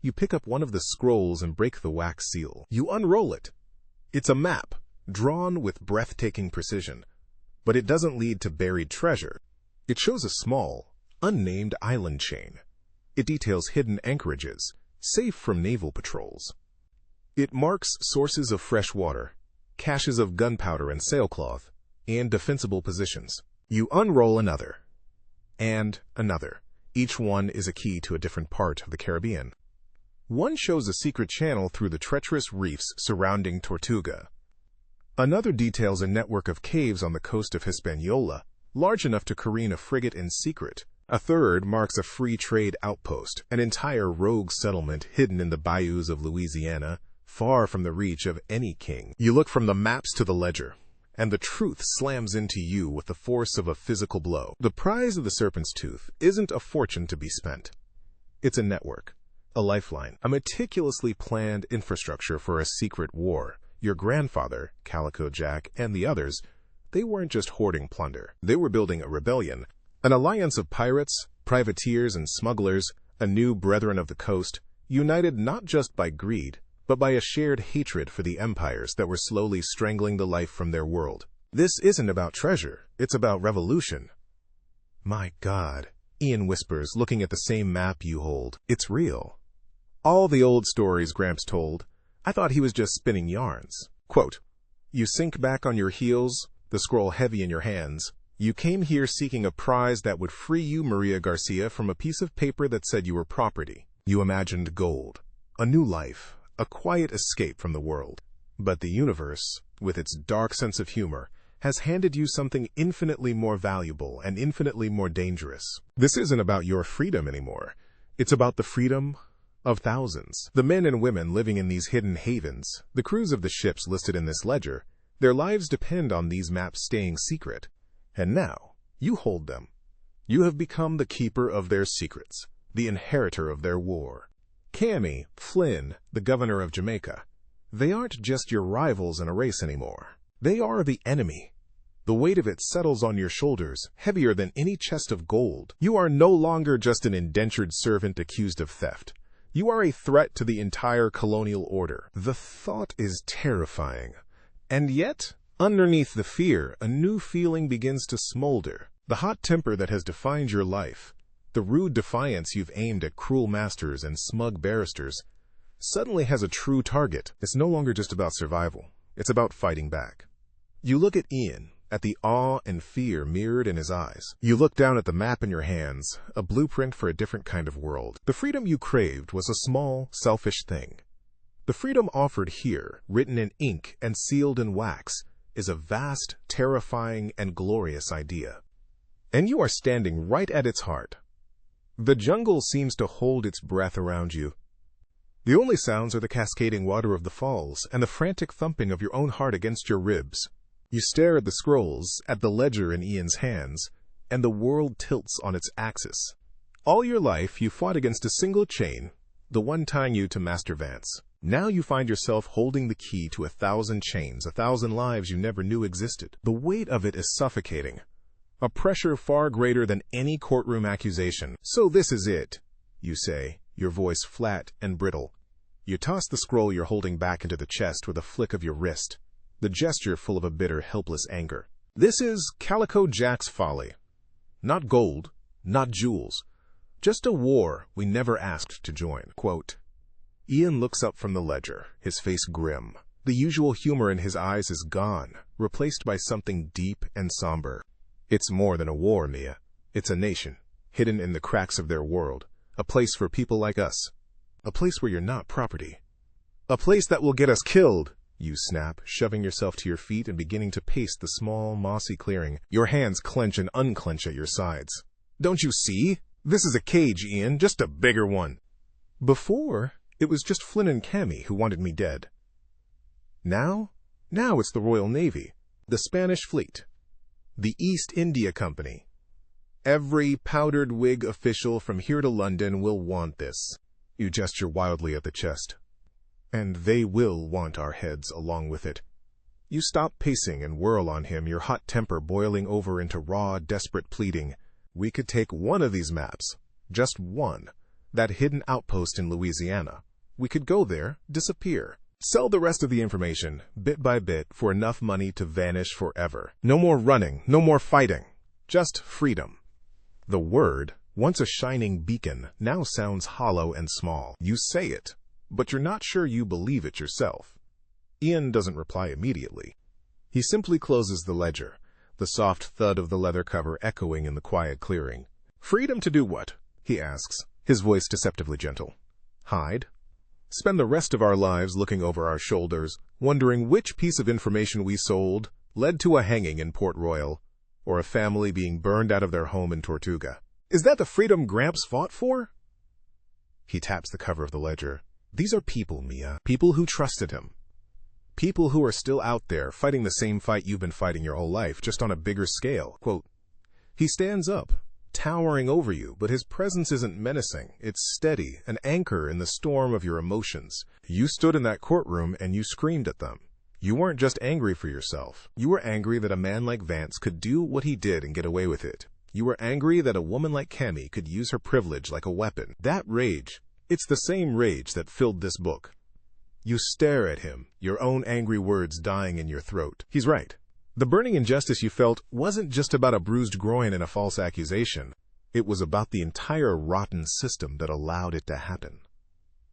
[SPEAKER 1] You pick up one of the scrolls and break the wax seal. You unroll it. It's a map, drawn with breathtaking precision, but it doesn't lead to buried treasure. It shows a small, unnamed island chain. It details hidden anchorages, safe from naval patrols. It marks sources of fresh water, caches of gunpowder and sailcloth, and defensible positions. You unroll another, and another. Each one is a key to a different part of the Caribbean. One shows a secret channel through the treacherous reefs surrounding Tortuga. Another details a network of caves on the coast of Hispaniola, large enough to careen a frigate in secret. A third marks a free trade outpost, an entire rogue settlement hidden in the bayous of Louisiana, far from the reach of any king. You look from the maps to the ledger, and the truth slams into you with the force of a physical blow. The prize of the Serpent's Tooth isn't a fortune to be spent. It's a network, a lifeline, a meticulously planned infrastructure for a secret war. Your grandfather, Calico Jack, and the others, they weren't just hoarding plunder. They were building a rebellion, an alliance of pirates, privateers, and smugglers, a new brethren of the coast, united not just by greed, but by a shared hatred for the empires that were slowly strangling the life from their world. This isn't about treasure, it's about revolution. My God, Ian whispers, looking at the same map you hold. It's real. All the old stories Gramps told, I thought he was just spinning yarns. Quote, you sink back on your heels, the scroll heavy in your hands. You came here seeking a prize that would free you, Maria Garcia, from a piece of paper that said you were property. You imagined gold, a new life, a quiet escape from the world. But the universe, with its dark sense of humor, has handed you something infinitely more valuable and infinitely more dangerous. This isn't about your freedom anymore. It's about the freedom of thousands. The men and women living in these hidden havens, the crews of the ships listed in this ledger, their lives depend on these maps staying secret. And now, you hold them. You have become the keeper of their secrets, the inheritor of their war. Cammy, Flynn, the governor of Jamaica, they aren't just your rivals in a race anymore. They are the enemy. The weight of it settles on your shoulders, heavier than any chest of gold. You are no longer just an indentured servant accused of theft. You are a threat to the entire colonial order. The thought is terrifying. And yet, underneath the fear, a new feeling begins to smolder. The hot temper that has defined your life, the rude defiance you've aimed at cruel masters and smug barristers, suddenly has a true target. It's no longer just about survival. It's about fighting back. You look at Ian, at the awe and fear mirrored in his eyes. You look down at the map in your hands, a blueprint for a different kind of world. The freedom you craved was a small, selfish thing. The freedom offered here, written in ink and sealed in wax, is a vast, terrifying, and glorious idea. And you are standing right at its heart. The jungle seems to hold its breath around you. The only sounds are the cascading water of the falls and the frantic thumping of your own heart against your ribs. You stare at the scrolls, at the ledger in Ian's hands, and the world tilts on its axis. All your life, you fought against a single chain, the one tying you to Master Vance. Now you find yourself holding the key to 1,000 chains, 1,000 lives you never knew existed. The weight of it is suffocating. A pressure far greater than any courtroom accusation. So this is it, you say, your voice flat and brittle. You toss the scroll you're holding back into the chest with a flick of your wrist, the gesture full of a bitter, helpless anger. This is Calico Jack's folly. Not gold, not jewels, just a war we never asked to join. Quote, Ian looks up from the ledger, his face grim. The usual humor in his eyes is gone, replaced by something deep and somber. It's more than a war, Mia. It's a nation, hidden in the cracks of their world. A place for people like us. A place where you're not property. A place that will get us killed, you snap, shoving yourself to your feet and beginning to pace the small, mossy clearing. Your hands clench and unclench at your sides. Don't you see? This is a cage, Ian, just a bigger one. Before, it was just Flynn and Cammy who wanted me dead. Now it's the Royal Navy, the Spanish fleet, the East India Company. Every powdered wig official from here to London will want this. You gesture wildly at the chest. And they will want our heads along with it. You stop pacing and whirl on him, your hot temper boiling over into raw, desperate pleading. We could take one of these maps, just one, that hidden outpost in Louisiana. We could go there, disappear, sell the rest of the information, bit by bit, for enough money to vanish forever. No more running, no more fighting, just freedom. The word, once a shining beacon, now sounds hollow and small. You say it, but you're not sure you believe it yourself. Ian doesn't reply immediately. He simply closes the ledger, the soft thud of the leather cover echoing in the quiet clearing. Freedom to do what? He asks, his voice deceptively gentle. Hide? Spend the rest of our lives looking over our shoulders, wondering which piece of information we sold led to a hanging in Port Royal, or a family being burned out of their home in Tortuga. Is that the freedom Gramps fought for? He taps the cover of the ledger. These are people, Mia. People who trusted him. People who are still out there fighting the same fight you've been fighting your whole life, just on a bigger scale. Quote, he stands up, towering over you, but his presence isn't menacing. It's steady, an anchor in the storm of your emotions. You stood in that courtroom and you screamed at them. You weren't just angry for yourself. You were angry that a man like Vance could do what he did and get away with it. You were angry that a woman like Cammy could use her privilege like a weapon. That rage, it's the same rage that filled this book. You stare at him, your own angry words dying in your throat. He's right. The burning injustice you felt wasn't just about a bruised groin and a false accusation. It was about the entire rotten system that allowed it to happen.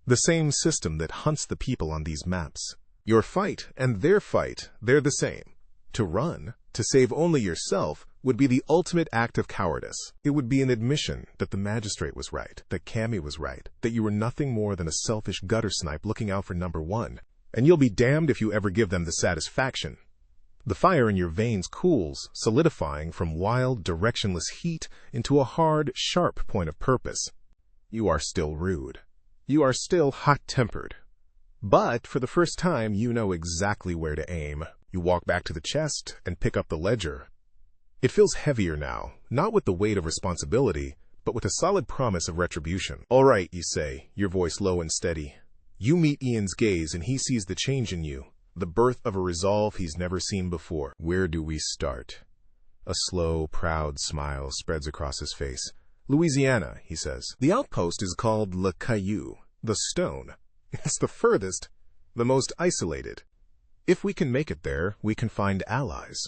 [SPEAKER 1] The same system that hunts the people on these maps. Your fight and their fight, they're the same. To run, to save only yourself, would be the ultimate act of cowardice. It would be an admission that the magistrate was right, that Cammy was right, that you were nothing more than a selfish gutter snipe looking out for number one. And you'll be damned if you ever give them the satisfaction. The fire in your veins cools, solidifying from wild, directionless heat into a hard, sharp point of purpose. You are still rude. You are still hot-tempered. But for the first time, you know exactly where to aim. You walk back to the chest and pick up the ledger. It feels heavier now, not with the weight of responsibility, but with a solid promise of retribution. "All right," you say, your voice low and steady. You meet Ian's gaze and he sees the change in you, the birth of a resolve he's never seen before. "Where do we start?" A slow, proud smile spreads across his face. "Louisiana," he says. "The outpost is called Le Caillou, the Stone. It's the furthest, the most isolated. If we can make it there, we can find allies."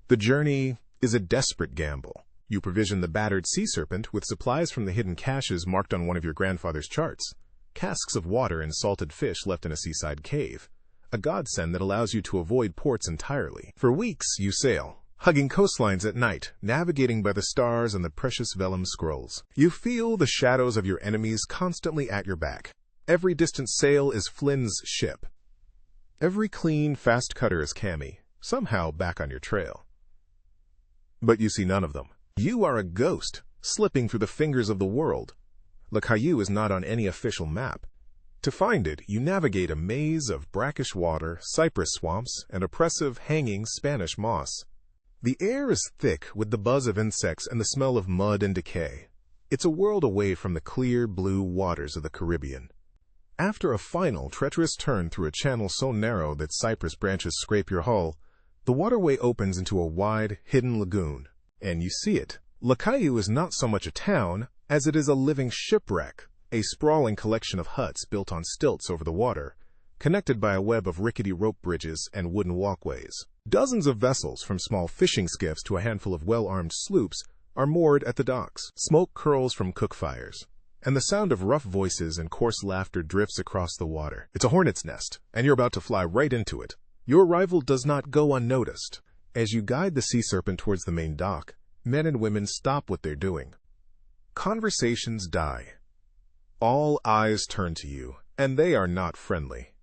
[SPEAKER 1] The journey is a desperate gamble. You provision the battered sea serpent with supplies from the hidden caches marked on one of your grandfather's charts. Casks of water and salted fish left in a seaside cave. A godsend that allows you to avoid ports entirely. For weeks, you sail, hugging coastlines at night, navigating by the stars and the precious vellum scrolls. You feel the shadows of your enemies constantly at your back. Every distant sail is Flynn's ship. Every clean, fast cutter is Cammy, somehow back on your trail. But you see none of them. You are a ghost, slipping through the fingers of the world. Le Caillou is not on any official map. To find it, you navigate a maze of brackish water, cypress swamps, and oppressive, hanging Spanish moss. The air is thick with the buzz of insects and the smell of mud and decay. It's a world away from the clear, blue waters of the Caribbean. After a final, treacherous turn through a channel so narrow that cypress branches scrape your hull, the waterway opens into a wide, hidden lagoon. And you see it. Le Caillou is not so much a town as it is a living shipwreck, a sprawling collection of huts built on stilts over the water, connected by a web of rickety rope bridges and wooden walkways. Dozens of vessels, from small fishing skiffs to a handful of well-armed sloops, are moored at the docks. Smoke curls from cook fires, and the sound of rough voices and coarse laughter drifts across the water. It's a hornet's nest, and you're about to fly right into it. Your arrival does not go unnoticed. As you guide the sea serpent towards the main dock, men and women stop what they're doing. Conversations die. All eyes turn to you, and they are not friendly.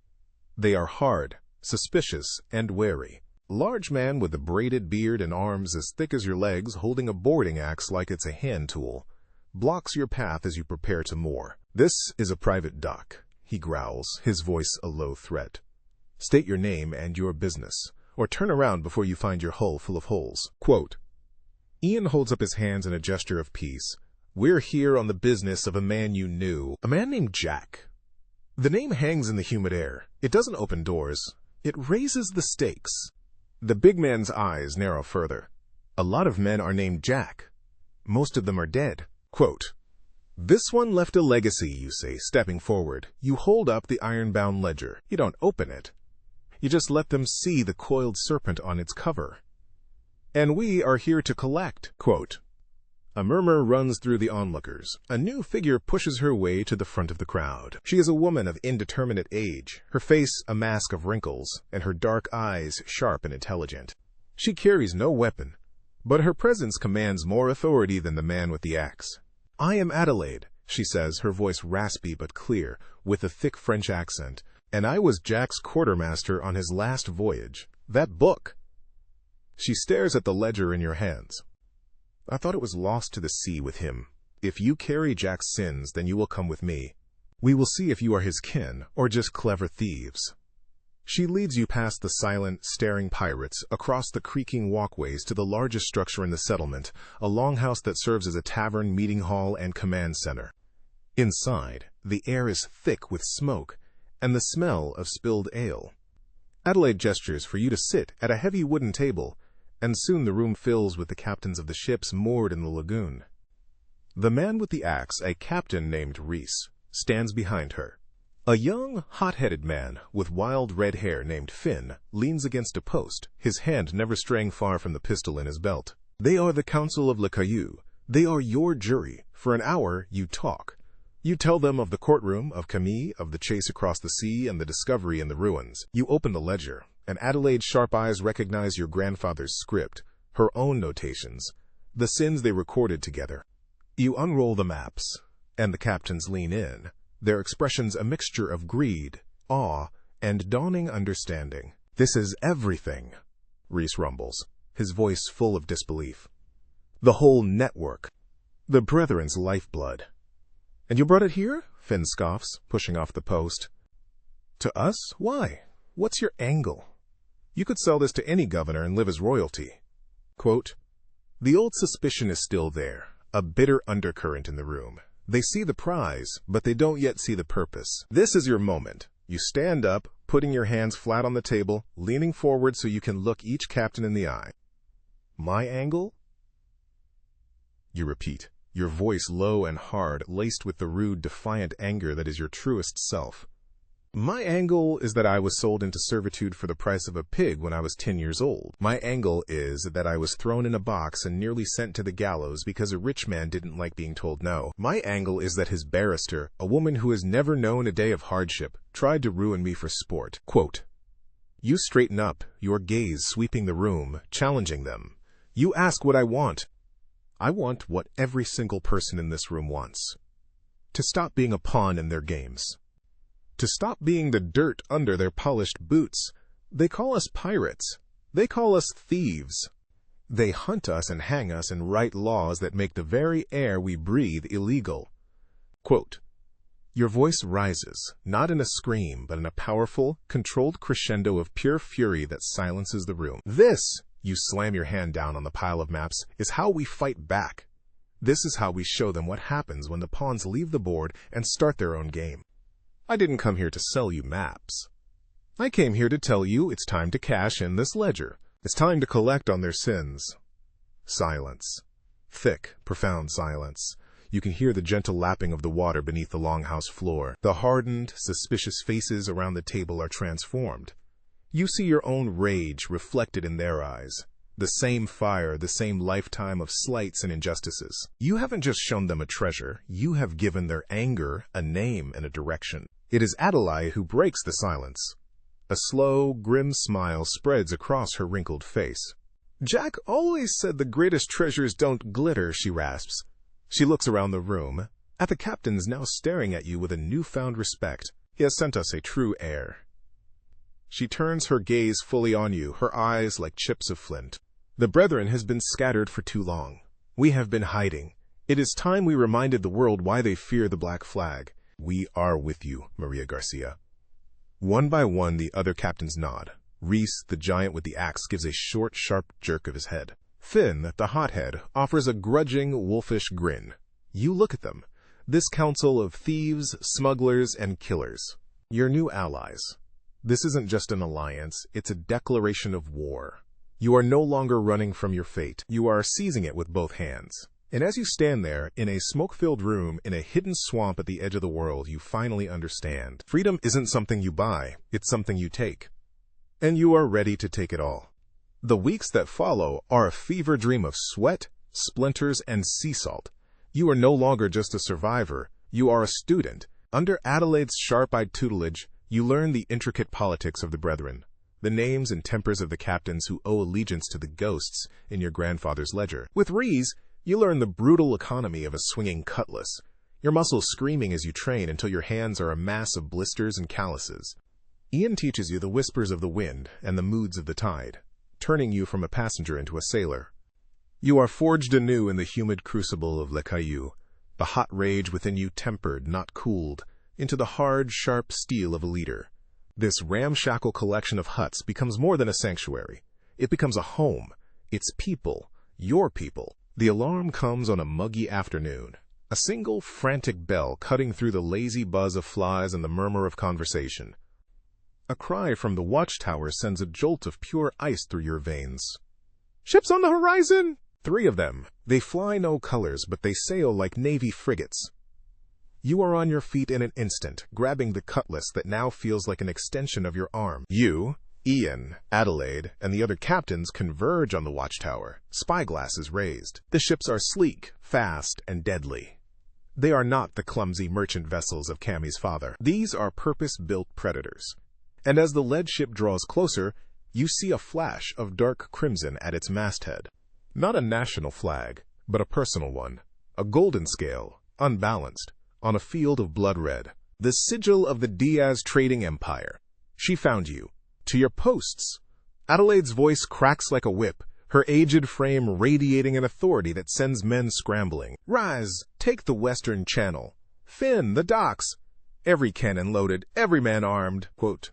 [SPEAKER 1] They are hard, suspicious, and wary. Large man with a braided beard and arms as thick as your legs, holding a boarding axe like it's a hand tool, blocks your path as you prepare to moor. "This is a private dock," he growls, his voice a low threat. "State your name and your business, or turn around before you find your hull full of holes." Quote, Ian holds up his hands in a gesture of peace. "We're here on the business of a man you knew, a man named Jack." The name hangs in the humid air. It doesn't open doors. It raises the stakes. The big man's eyes narrow further. "A lot of men are named Jack. Most of them are dead." Quote, "This one left a legacy," you say, stepping forward. You hold up the iron-bound ledger. You don't open it. You just let them see the coiled serpent on its cover. "And we are here to collect." Quote, a murmur runs through the onlookers. A new figure pushes her way to the front of the crowd. She is a woman of indeterminate age, her face a mask of wrinkles, and her dark eyes sharp and intelligent. She carries no weapon, but her presence commands more authority than the man with the axe. "I am Adelaide," she says, her voice raspy but clear, with a thick French accent, "and I was Jack's quartermaster on his last voyage. That book." She stares at the ledger in your hands. "I thought it was lost to the sea with him. If you carry Jack's sins, then you will come with me. We will see if you are his kin, or just clever thieves." She leads you past the silent, staring pirates, across the creaking walkways to the largest structure in the settlement, a longhouse that serves as a tavern, meeting hall, and command center. Inside, the air is thick with smoke and the smell of spilled ale. Adelaide gestures for you to sit at a heavy wooden table, and soon the room fills with the captains of the ships moored in the lagoon. The man with the axe, a captain named Reese, stands behind her. A young, hot-headed man with wild red hair named Finn leans against a post, his hand never straying far from the pistol in his belt. "They are the Council of Le Caillou. They are your jury. For an hour, you talk. You tell them of the courtroom, of Camille, of the chase across the sea, and the discovery in the ruins. You open the ledger, and Adelaide's sharp eyes recognize your grandfather's script, her own notations, the sins they recorded together. You unroll the maps, and the captains lean in, their expressions a mixture of greed, awe, and dawning understanding. "This is everything. Reese rumbles, his voice full of disbelief. "The whole network. The Brethren's lifeblood." "And you brought it here?" Finn scoffs, pushing off the post. "To us? Why? What's your angle? You could sell this to any governor and live as royalty." Quote, "The old suspicion is still there, a bitter undercurrent in the room. They see the prize, but they don't yet see the purpose. This is your moment. You stand up, putting your hands flat on the table, leaning forward so you can look each captain in the eye." "My angle?" You repeat, your voice low and hard, laced with the rude, defiant anger that is your truest self. "My angle is that I was sold into servitude for the price of a pig when I was 10 years old. My angle is that I was thrown in a box and nearly sent to the gallows because a rich man didn't like being told no. My angle is that his barrister, a woman who has never known a day of hardship, tried to ruin me for sport." Quote, "You straighten up, your gaze sweeping the room, challenging them. You ask what I want. I want what every single person in this room wants. To stop being a pawn in their games. To stop being the dirt under their polished boots. They call us pirates. They call us thieves. They hunt us and hang us and write laws that make the very air we breathe illegal." Quote, your voice rises, not in a scream, but in a powerful, controlled crescendo of pure fury that silences the room. "This," you slam your hand down on the pile of maps, "is how we fight back. This is how we show them what happens when the pawns leave the board and start their own game. I didn't come here to sell you maps. I came here to tell you it's time to cash in this ledger. It's time to collect on their sins." Silence. Thick, profound silence. You can hear the gentle lapping of the water beneath the longhouse floor. The hardened, suspicious faces around the table are transformed. You see your own rage reflected in their eyes. The same fire, the same lifetime of slights and injustices. You haven't just shown them a treasure, you have given their anger a name and a direction. It is Adelaide who breaks the silence. A slow, grim smile spreads across her wrinkled face. "Jack always said the greatest treasures don't glitter," she rasps. She looks around the room, at the captains now staring at you with a newfound respect. "He has sent us a true heir." She turns her gaze fully on you, her eyes like chips of flint. "The Brethren has been scattered for too long. We have been hiding. It is time we reminded the world why they fear the black flag. We are with you, Maria Garcia." One by one, the other captains nod. Reese, the giant with the axe, gives a short, sharp jerk of his head. Finn, the hothead, offers a grudging, wolfish grin. You look at them. This council of thieves, smugglers, and killers. Your new allies. This isn't just an alliance, it's a declaration of war. You are no longer running from your fate. You are seizing it with both hands. And as you stand there, in a smoke-filled room, in a hidden swamp at the edge of the world, you finally understand. Freedom isn't something you buy, it's something you take. And you are ready to take it all. The weeks that follow are a fever dream of sweat, splinters, and sea salt. You are no longer just a survivor, you are a student. Under Adelaide's sharp-eyed tutelage, you learn the intricate politics of the Brethren, the names and tempers of the captains who owe allegiance to the ghosts in your grandfather's ledger. With Reese, you learn the brutal economy of a swinging cutlass, your muscles screaming as you train until your hands are a mass of blisters and calluses. Ian teaches you the whispers of the wind and the moods of the tide, turning you from a passenger into a sailor. You are forged anew in the humid crucible of Le Caillou, the hot rage within you tempered, not cooled, into the hard, sharp steel of a leader. This ramshackle collection of huts becomes more than a sanctuary. It becomes a home. It's people, your people. The alarm comes on a muggy afternoon, a single frantic bell cutting through the lazy buzz of flies and the murmur of conversation. A cry from the watchtower sends a jolt of pure ice through your veins. "Ships on the horizon!" 3 of them. They fly no colors, but they sail like Navy frigates. You are on your feet in an instant, grabbing the cutlass that now feels like an extension of your arm. You, Ian, Adelaide, and the other captains converge on the watchtower, spyglasses raised. The ships are sleek, fast, and deadly. They are not the clumsy merchant vessels of Cammy's father. These are purpose-built predators. And as the lead ship draws closer, you see a flash of dark crimson at its masthead. Not a national flag, but a personal one. A golden scale, unbalanced, on a field of blood red. The sigil of the Diaz trading empire. She found you. To your posts. Adelaide's voice cracks like a whip, her aged frame radiating an authority that sends men scrambling. "Rise, take the western channel. Finn, the docks. Every cannon loaded, every man armed." Quote,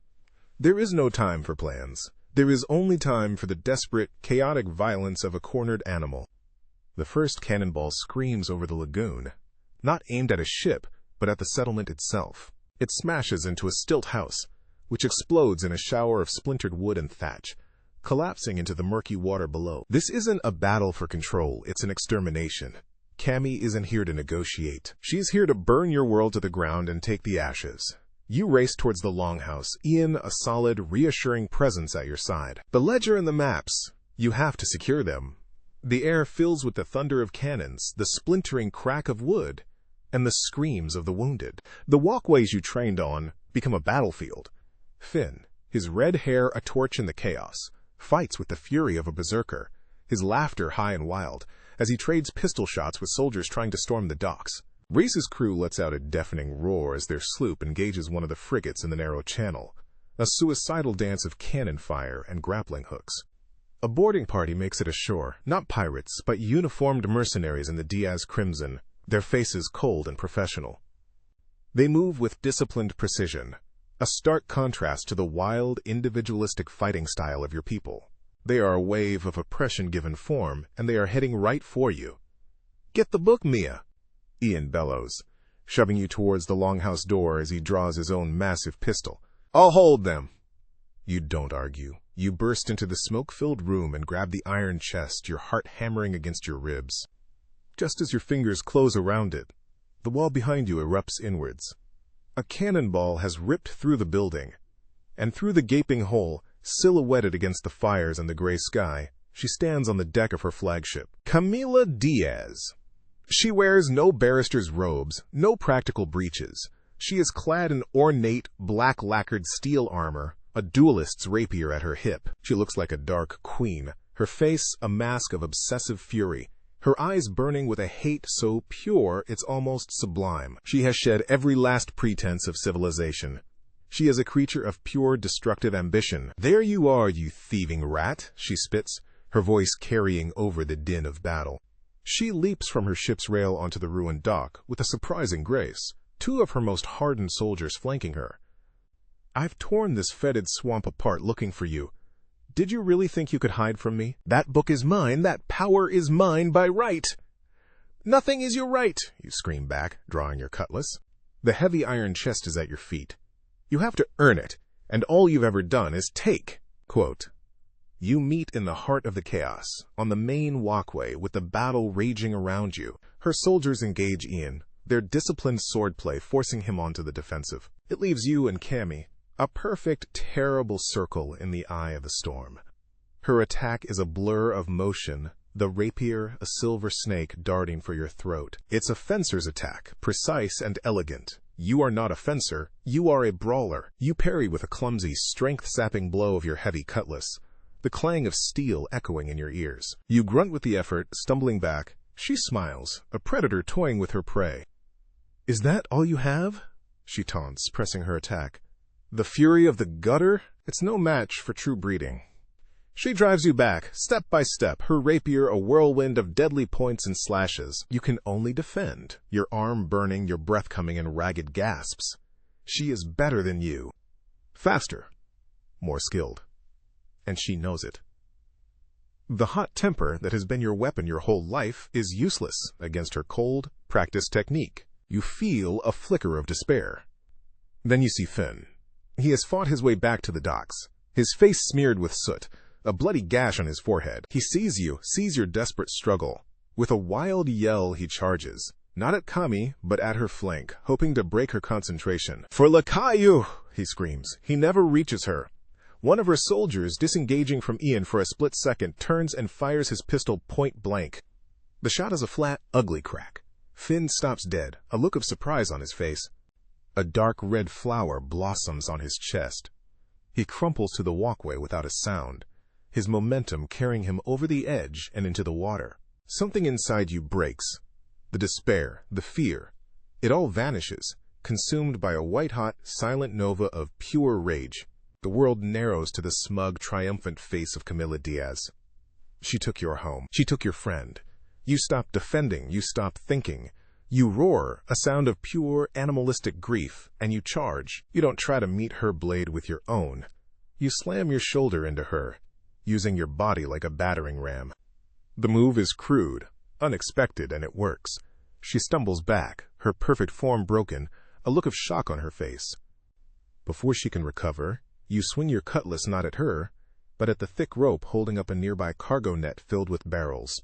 [SPEAKER 1] "There is no time for plans. There is only time for the desperate, chaotic violence of a cornered animal." The first cannonball screams over the lagoon, not aimed at a ship, but at the settlement itself. It smashes into a stilt house, which explodes in a shower of splintered wood and thatch, collapsing into the murky water below. This isn't a battle for control, it's an extermination. Cammy isn't here to negotiate. She's here to burn your world to the ground and take the ashes. You race towards the longhouse, Ian a solid, reassuring presence at your side. The ledger and the maps, you have to secure them. The air fills with the thunder of cannons, the splintering crack of wood, and the screams of the wounded. The walkways you trained on become a battlefield. Finn, his red hair a torch in the chaos, fights with the fury of a berserker, his laughter high and wild, as he trades pistol shots with soldiers trying to storm the docks. Reese's crew lets out a deafening roar as their sloop engages one of the frigates in the narrow channel, a suicidal dance of cannon fire and grappling hooks. A boarding party makes it ashore, not pirates, but uniformed mercenaries in the Diaz Crimson, their faces cold and professional. They move with disciplined precision, a stark contrast to the wild, individualistic fighting style of your people. They are a wave of oppression given form, and they are heading right for you. "Get the book, Mia," Ian bellows, shoving you towards the longhouse door as he draws his own massive pistol. "I'll hold them." You don't argue. You burst into the smoke-filled room and grab the iron chest, your heart hammering against your ribs. Just as your fingers close around it, the wall behind you erupts inwards. A cannonball has ripped through the building, and through the gaping hole, silhouetted against the fires and the gray sky, she stands on the deck of her flagship. Camila Diaz. She wears no barrister's robes, no practical breeches. She is clad in ornate, black-lacquered steel armor, a duelist's rapier at her hip. She looks like a dark queen, her face a mask of obsessive fury, her eyes burning with a hate so pure it's almost sublime. She has shed every last pretense of civilization. She is a creature of pure destructive ambition. "There you are, you thieving rat," she spits, her voice carrying over the din of battle. She leaps from her ship's rail onto the ruined dock with a surprising grace, two of her most hardened soldiers flanking her. "I've torn this fetid swamp apart looking for you. Did you really think you could hide from me? That book is mine, that power is mine by right." "Nothing is your right," you scream back, drawing your cutlass. The heavy iron chest is at your feet. You have to earn it, and all you've ever done is take. Quote, "You meet in the heart of the chaos, on the main walkway with the battle raging around you." Her soldiers engage Ian, their disciplined swordplay forcing him onto the defensive. It leaves you and Cammy, a perfect, terrible circle in the eye of the storm. Her attack is a blur of motion, the rapier a silver snake darting for your throat. It's a fencer's attack, precise and elegant. You are not a fencer, you are a brawler. You parry with a clumsy, strength-sapping blow of your heavy cutlass, the clang of steel echoing in your ears. You grunt with the effort, stumbling back. She smiles, a predator toying with her prey. "Is that all you have?" she taunts, pressing her attack. "The fury of the gutter? It's no match for true breeding." She drives you back, step by step, her rapier a whirlwind of deadly points and slashes. You can only defend, your arm burning, your breath coming in ragged gasps. She is better than you. Faster. More skilled. And she knows it. The hot temper that has been your weapon your whole life is useless against her cold, practiced technique. You feel a flicker of despair. Then you see Finn. He has fought his way back to the docks, his face smeared with soot, a bloody gash on his forehead. He sees you, sees your desperate struggle. With a wild yell, he charges, not at Kami, but at her flank, hoping to break her concentration. "For Lakayu!" he screams. He never reaches her. One of her soldiers, disengaging from Ian for a split second, turns and fires his pistol point blank. The shot is a flat, ugly crack. Finn stops dead, a look of surprise on his face. A dark red flower blossoms on his chest. He crumples to the walkway without a sound, his momentum carrying him over the edge and into the water. Something inside you breaks. The despair, the fear, it all vanishes, consumed by a white-hot, silent nova of pure rage. The world narrows to the smug, triumphant face of Camilla Diaz. She took your home. She took your friend. You stop defending. You stop thinking. You roar, a sound of pure, animalistic grief, and you charge. You don't try to meet her blade with your own. You slam your shoulder into her, using your body like a battering ram. The move is crude, unexpected, and it works. She stumbles back, her perfect form broken, a look of shock on her face. Before she can recover, you swing your cutlass not at her, but at the thick rope holding up a nearby cargo net filled with barrels.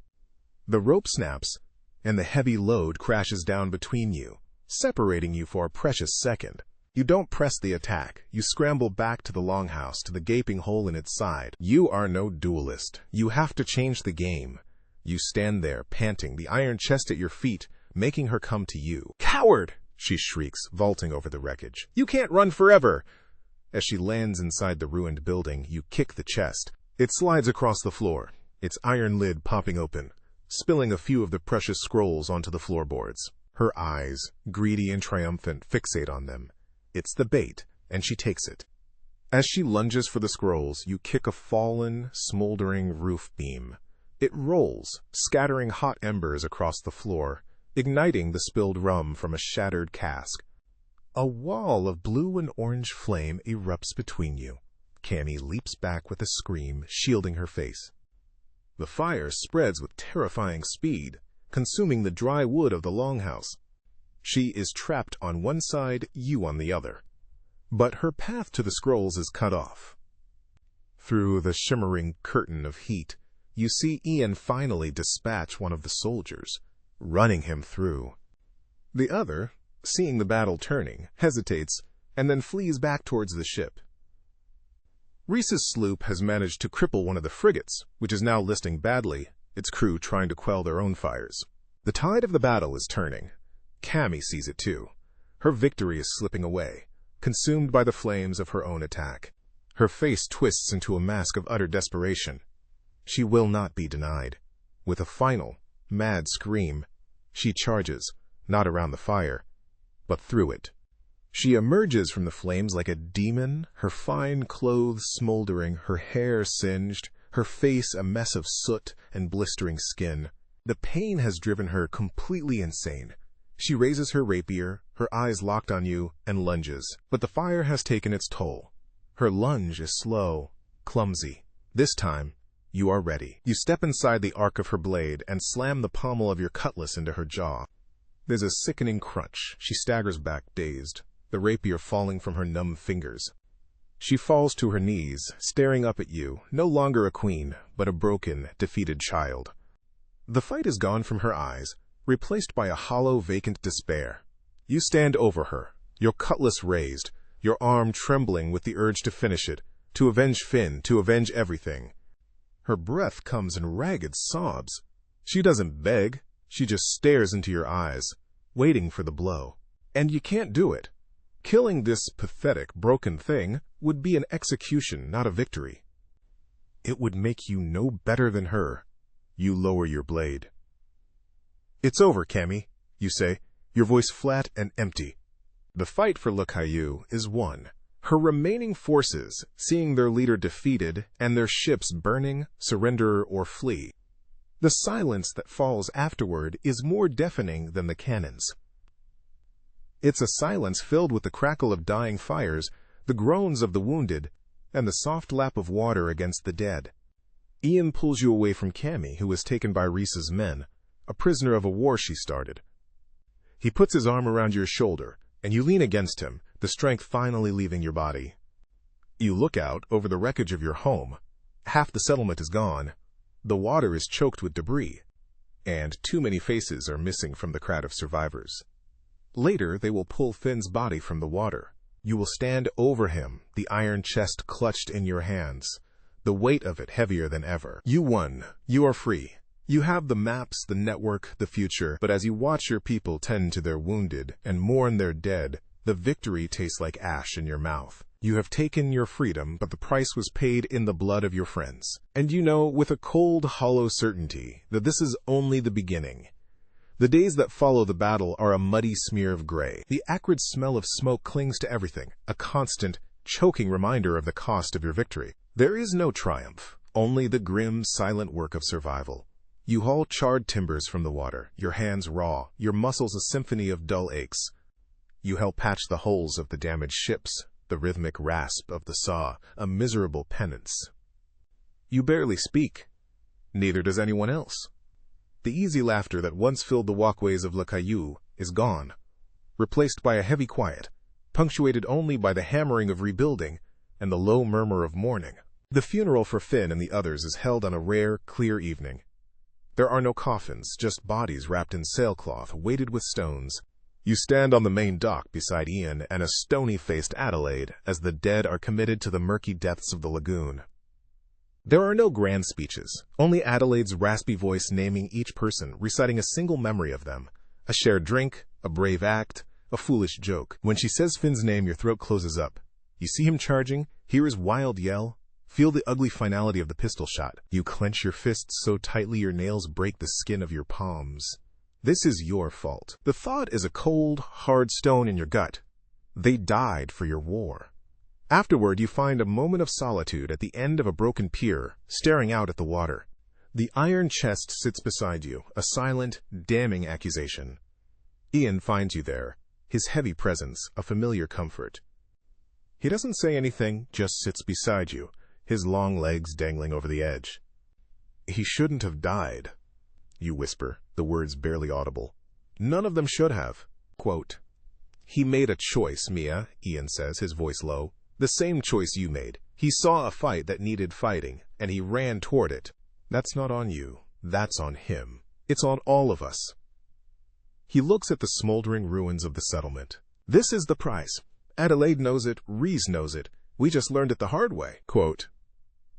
[SPEAKER 1] The rope snaps, and the heavy load crashes down between you, separating you for a precious second. You don't press the attack. You scramble back to the longhouse, to the gaping hole in its side. You are no duelist. You have to change the game. You stand there, panting, the iron chest at your feet, making her come to you. "Coward!" she shrieks, vaulting over the wreckage. "You can't run forever!" As she lands inside the ruined building, you kick the chest. It slides across the floor, its iron lid popping open, spilling a few of the precious scrolls onto the floorboards. Her eyes, greedy and triumphant, fixate on them. It's the bait, and she takes it. As she lunges for the scrolls, you kick a fallen, smoldering roof beam. It rolls, scattering hot embers across the floor, igniting the spilled rum from a shattered cask. A wall of blue and orange flame erupts between you. Cammy leaps back with a scream, shielding her face. The fire spreads with terrifying speed, consuming the dry wood of the longhouse. She is trapped on one side, you on the other. But her path to the scrolls is cut off. Through the shimmering curtain of heat, you see Ian finally dispatch one of the soldiers, running him through. The other, seeing the battle turning, hesitates, and then flees back towards the ship. Reese's sloop has managed to cripple one of the frigates, which is now listing badly, its crew trying to quell their own fires. The tide of the battle is turning. Cammy sees it too. Her victory is slipping away, consumed by the flames of her own attack. Her face twists into a mask of utter desperation. She will not be denied. With a final, mad scream, she charges, not around the fire, but through it. She emerges from the flames like a demon, her fine clothes smoldering, her hair singed, her face a mess of soot and blistering skin. The pain has driven her completely insane. She raises her rapier, her eyes locked on you, and lunges. But the fire has taken its toll. Her lunge is slow, clumsy. This time, you are ready. You step inside the arc of her blade and slam the pommel of your cutlass into her jaw. There's a sickening crunch. She staggers back, dazed, the rapier falling from her numb fingers. She falls to her knees, staring up at you, no longer a queen, but a broken, defeated child. The fight is gone from her eyes, replaced by a hollow, vacant despair. You stand over her, your cutlass raised, your arm trembling with the urge to finish it, to avenge Finn, to avenge everything. Her breath comes in ragged sobs. She doesn't beg, she just stares into your eyes, waiting for the blow. And you can't do it. Killing this pathetic, broken thing would be an execution, not a victory. It would make you no better than her. You lower your blade. "It's over, Cammy," you say, your voice flat and empty. The fight for Le Caillou is won. Her remaining forces, seeing their leader defeated and their ships burning, surrender or flee. The silence that falls afterward is more deafening than the cannons. It's a silence filled with the crackle of dying fires, the groans of the wounded, and the soft lap of water against the dead. Ian pulls you away from Cammy, who was taken by Reese's men, a prisoner of a war she started. He puts his arm around your shoulder, and you lean against him, the strength finally leaving your body. You look out over the wreckage of your home. Half the settlement is gone. The water is choked with debris, and too many faces are missing from the crowd of survivors. Later, they will pull Finn's body from the water. You will stand over him, the iron chest clutched in your hands, the weight of it heavier than ever. You won. You are free. You have the maps, the network, the future, but as you watch your people tend to their wounded and mourn their dead, the victory tastes like ash in your mouth. You have taken your freedom, but the price was paid in the blood of your friends. And you know, with a cold, hollow certainty, that this is only the beginning. The days that follow the battle are a muddy smear of gray. The acrid smell of smoke clings to everything, a constant, choking reminder of the cost of your victory. There is no triumph, only the grim, silent work of survival. You haul charred timbers from the water, your hands raw, your muscles a symphony of dull aches. You help patch the holes of the damaged ships, the rhythmic rasp of the saw, a miserable penance. You barely speak. Neither does anyone else. The easy laughter that once filled the walkways of Le Caillou is gone, replaced by a heavy quiet, punctuated only by the hammering of rebuilding and the low murmur of mourning. The funeral for Finn and the others is held on a rare, clear evening. There are no coffins, just bodies wrapped in sailcloth, weighted with stones. You stand on the main dock beside Ian and a stony-faced Adelaide as the dead are committed to the murky depths of the lagoon. There are no grand speeches, only Adelaide's raspy voice naming each person, reciting a single memory of them. A shared drink, a brave act, a foolish joke. When she says Finn's name, your throat closes up. You see him charging, hear his wild yell, feel the ugly finality of the pistol shot. You clench your fists so tightly your nails break the skin of your palms. This is your fault. The thought is a cold, hard stone in your gut. They died for your war. Afterward, you find a moment of solitude at the end of a broken pier, staring out at the water. The iron chest sits beside you, a silent, damning accusation. Ian finds you there, his heavy presence a familiar comfort. He doesn't say anything, just sits beside you, his long legs dangling over the edge. He shouldn't have died, you whisper, the words barely audible. None of them should have. Quote, "He made a choice, Mia," Ian says, his voice low. "The same choice you made. He saw a fight that needed fighting, and he ran toward it. That's not on you. That's on him. It's on all of us." He looks at the smoldering ruins of the settlement. "This is the price. Adelaide knows it. Reese knows it. We just learned it the hard way." Quote,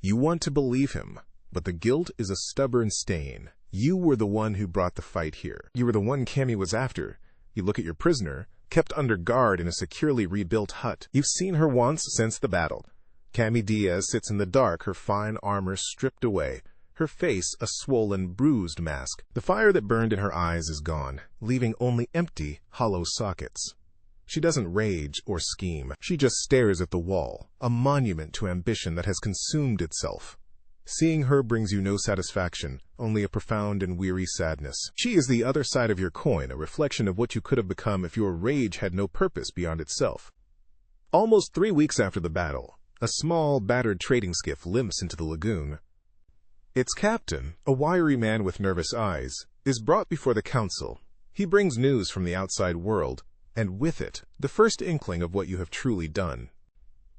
[SPEAKER 1] "You want to believe him, but the guilt is a stubborn stain. You were the one who brought the fight here. You were the one Cammy was after. You look at your prisoner, kept under guard in a securely rebuilt hut. You've seen her once since the battle. Cammy Diaz sits in the dark, her fine armor stripped away, her face a swollen, bruised mask. The fire that burned in her eyes is gone, leaving only empty, hollow sockets. She doesn't rage or scheme. She just stares at the wall, a monument to ambition that has consumed itself. Seeing her brings you no satisfaction, only a profound and weary sadness. She is the other side of your coin, a reflection of what you could have become if your rage had no purpose beyond itself. Almost 3 weeks after the battle, a small, battered trading skiff limps into the lagoon. Its captain, a wiry man with nervous eyes, is brought before the council. He brings news from the outside world, and with it, the first inkling of what you have truly done.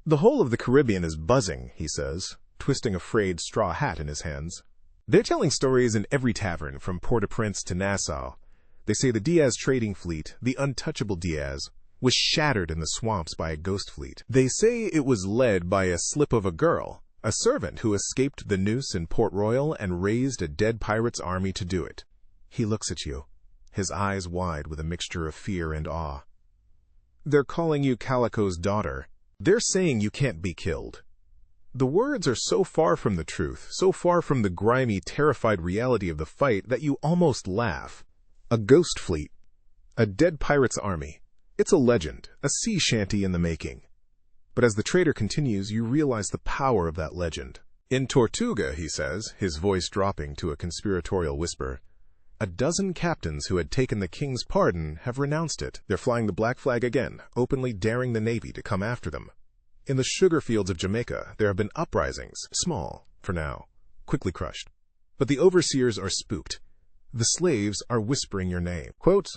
[SPEAKER 1] "The whole of the Caribbean is buzzing," he says, twisting a frayed straw hat in his hands. "They're telling stories in every tavern, from Port-au-Prince to Nassau. They say the Diaz trading fleet, the untouchable Diaz, was shattered in the swamps by a ghost fleet. They say it was led by a slip of a girl, a servant who escaped the noose in Port Royal and raised a dead pirate's army to do it." He looks at you, his eyes wide with a mixture of fear and awe. "They're calling you Calico's daughter. They're saying you can't be killed." The words are so far from the truth, so far from the grimy, terrified reality of the fight that you almost laugh. A ghost fleet. A dead pirate's army. It's a legend, a sea shanty in the making. But as the trader continues, you realize the power of that legend. "In Tortuga," he says, his voice dropping to a conspiratorial whisper, "a dozen captains who had taken the king's pardon have renounced it. They're flying the black flag again, openly daring the navy to come after them. In the sugar fields of Jamaica, there have been uprisings, small, for now, quickly crushed. But the overseers are spooked. The slaves are whispering your name." Quote,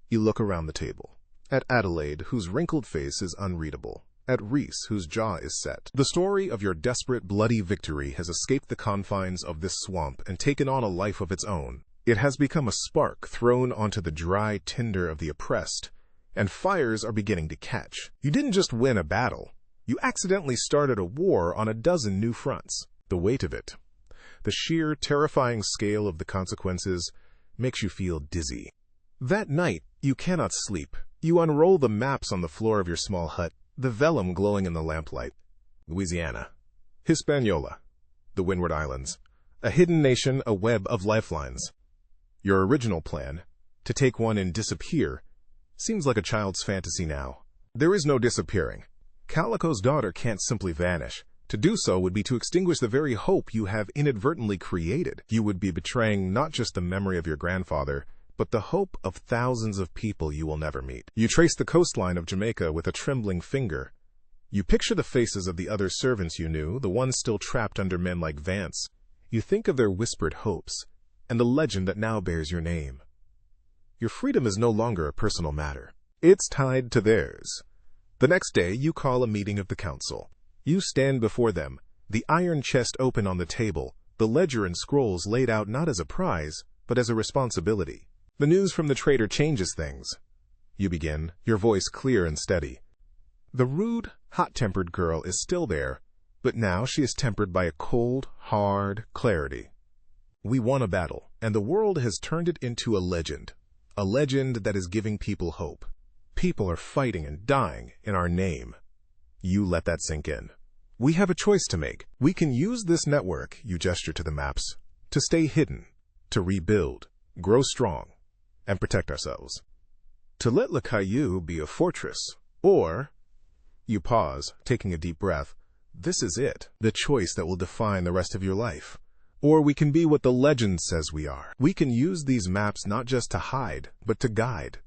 [SPEAKER 1] you look around the table. At Adelaide, whose wrinkled face is unreadable. At Reese, whose jaw is set. The story of your desperate, bloody victory has escaped the confines of this swamp and taken on a life of its own. It has become a spark thrown onto the dry tinder of the oppressed, and fires are beginning to catch. You didn't just win a battle. You accidentally started a war on a dozen new fronts. The weight of it, the sheer, terrifying scale of the consequences, makes you feel dizzy. That night, you cannot sleep. You unroll the maps on the floor of your small hut, the vellum glowing in the lamplight. Louisiana. Hispaniola. The Windward Islands. A hidden nation, a web of lifelines. Your original plan, to take one and disappear, seems like a child's fantasy now. There is no disappearing. Calico's daughter can't simply vanish. To do so would be to extinguish the very hope you have inadvertently created. You would be betraying not just the memory of your grandfather, but the hope of thousands of people you will never meet. You trace the coastline of Jamaica with a trembling finger. You picture the faces of the other servants you knew, the ones still trapped under men like Vance. You think of their whispered hopes, and the legend that now bears your name. Your freedom is no longer a personal matter. It's tied to theirs. The next day, you call a meeting of the council. You stand before them, the iron chest open on the table, the ledger and scrolls laid out not as a prize, but as a responsibility. The news from the traitor changes things. You begin, your voice clear and steady. The rude, hot-tempered girl is still there, but now she is tempered by a cold, hard clarity. We won a battle, and the world has turned it into a legend that is giving people hope. People are fighting and dying in our name. You let that sink in. We have a choice to make. We can use this network, you gesture to the maps, to stay hidden, to rebuild, grow strong, and protect ourselves. To let Le Caillou be a fortress, or... You pause, taking a deep breath. This is it, the choice that will define the rest of your life. Or we can be what the legend says we are. We can use these maps not just to hide, but to guide.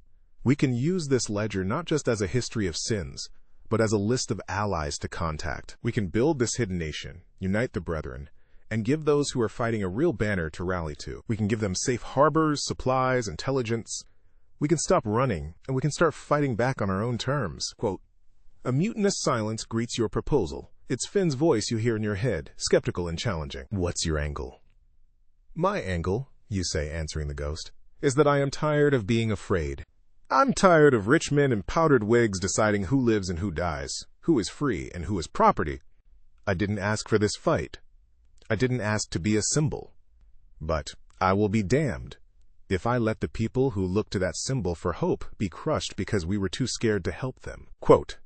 [SPEAKER 1] We can use this ledger not just as a history of sins, but as a list of allies to contact. We can build this hidden nation, unite the brethren, and give those who are fighting a real banner to rally to. We can give them safe harbors, supplies, intelligence. We can stop running, and we can start fighting back on our own terms. Quote, a mutinous silence greets your proposal. It's Finn's voice you hear in your head, skeptical and challenging. What's your angle? My angle, you say, answering the ghost, is that I am tired of being afraid. I'm tired of rich men in powdered wigs deciding who lives and who dies, who is free and who is property. I didn't ask for this fight. I didn't ask to be a symbol. But I will be damned if I let the people who look to that symbol for hope be crushed because we were too scared to help them. Quote,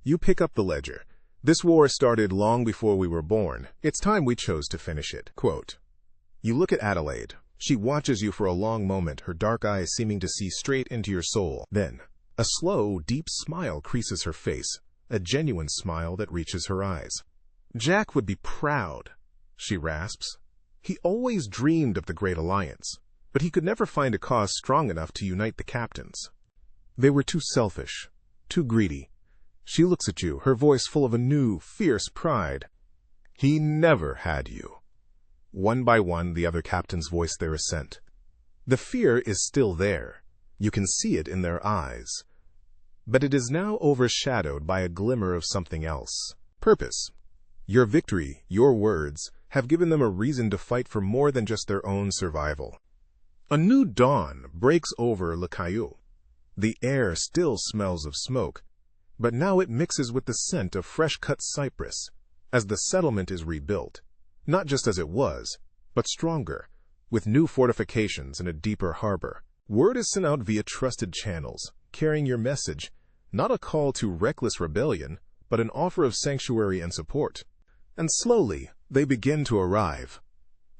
[SPEAKER 1] you pick up the ledger. This war started long before we were born. It's time we chose to finish it. Quote, you look at Adelaide. She watches you for a long moment, her dark eyes seeming to see straight into your soul. Then, a slow, deep smile creases her face, a genuine smile that reaches her eyes. Jack would be proud, she rasps. He always dreamed of the Great Alliance, but he could never find a cause strong enough to unite the captains. They were too selfish, too greedy. She looks at you, her voice full of a new, fierce pride. He never had you. One by one, the other captains voice their assent. The fear is still there. You can see it in their eyes. But it is now overshadowed by a glimmer of something else. Purpose. Your victory, your words, have given them a reason to fight for more than just their own survival. A new dawn breaks over Le Caillou. The air still smells of smoke, but now it mixes with the scent of fresh-cut cypress, as the settlement is rebuilt, not just as it was, but stronger, with new fortifications and a deeper harbor. Word is sent out via trusted channels, carrying your message, not a call to reckless rebellion, but an offer of sanctuary and support. And slowly, they begin to arrive.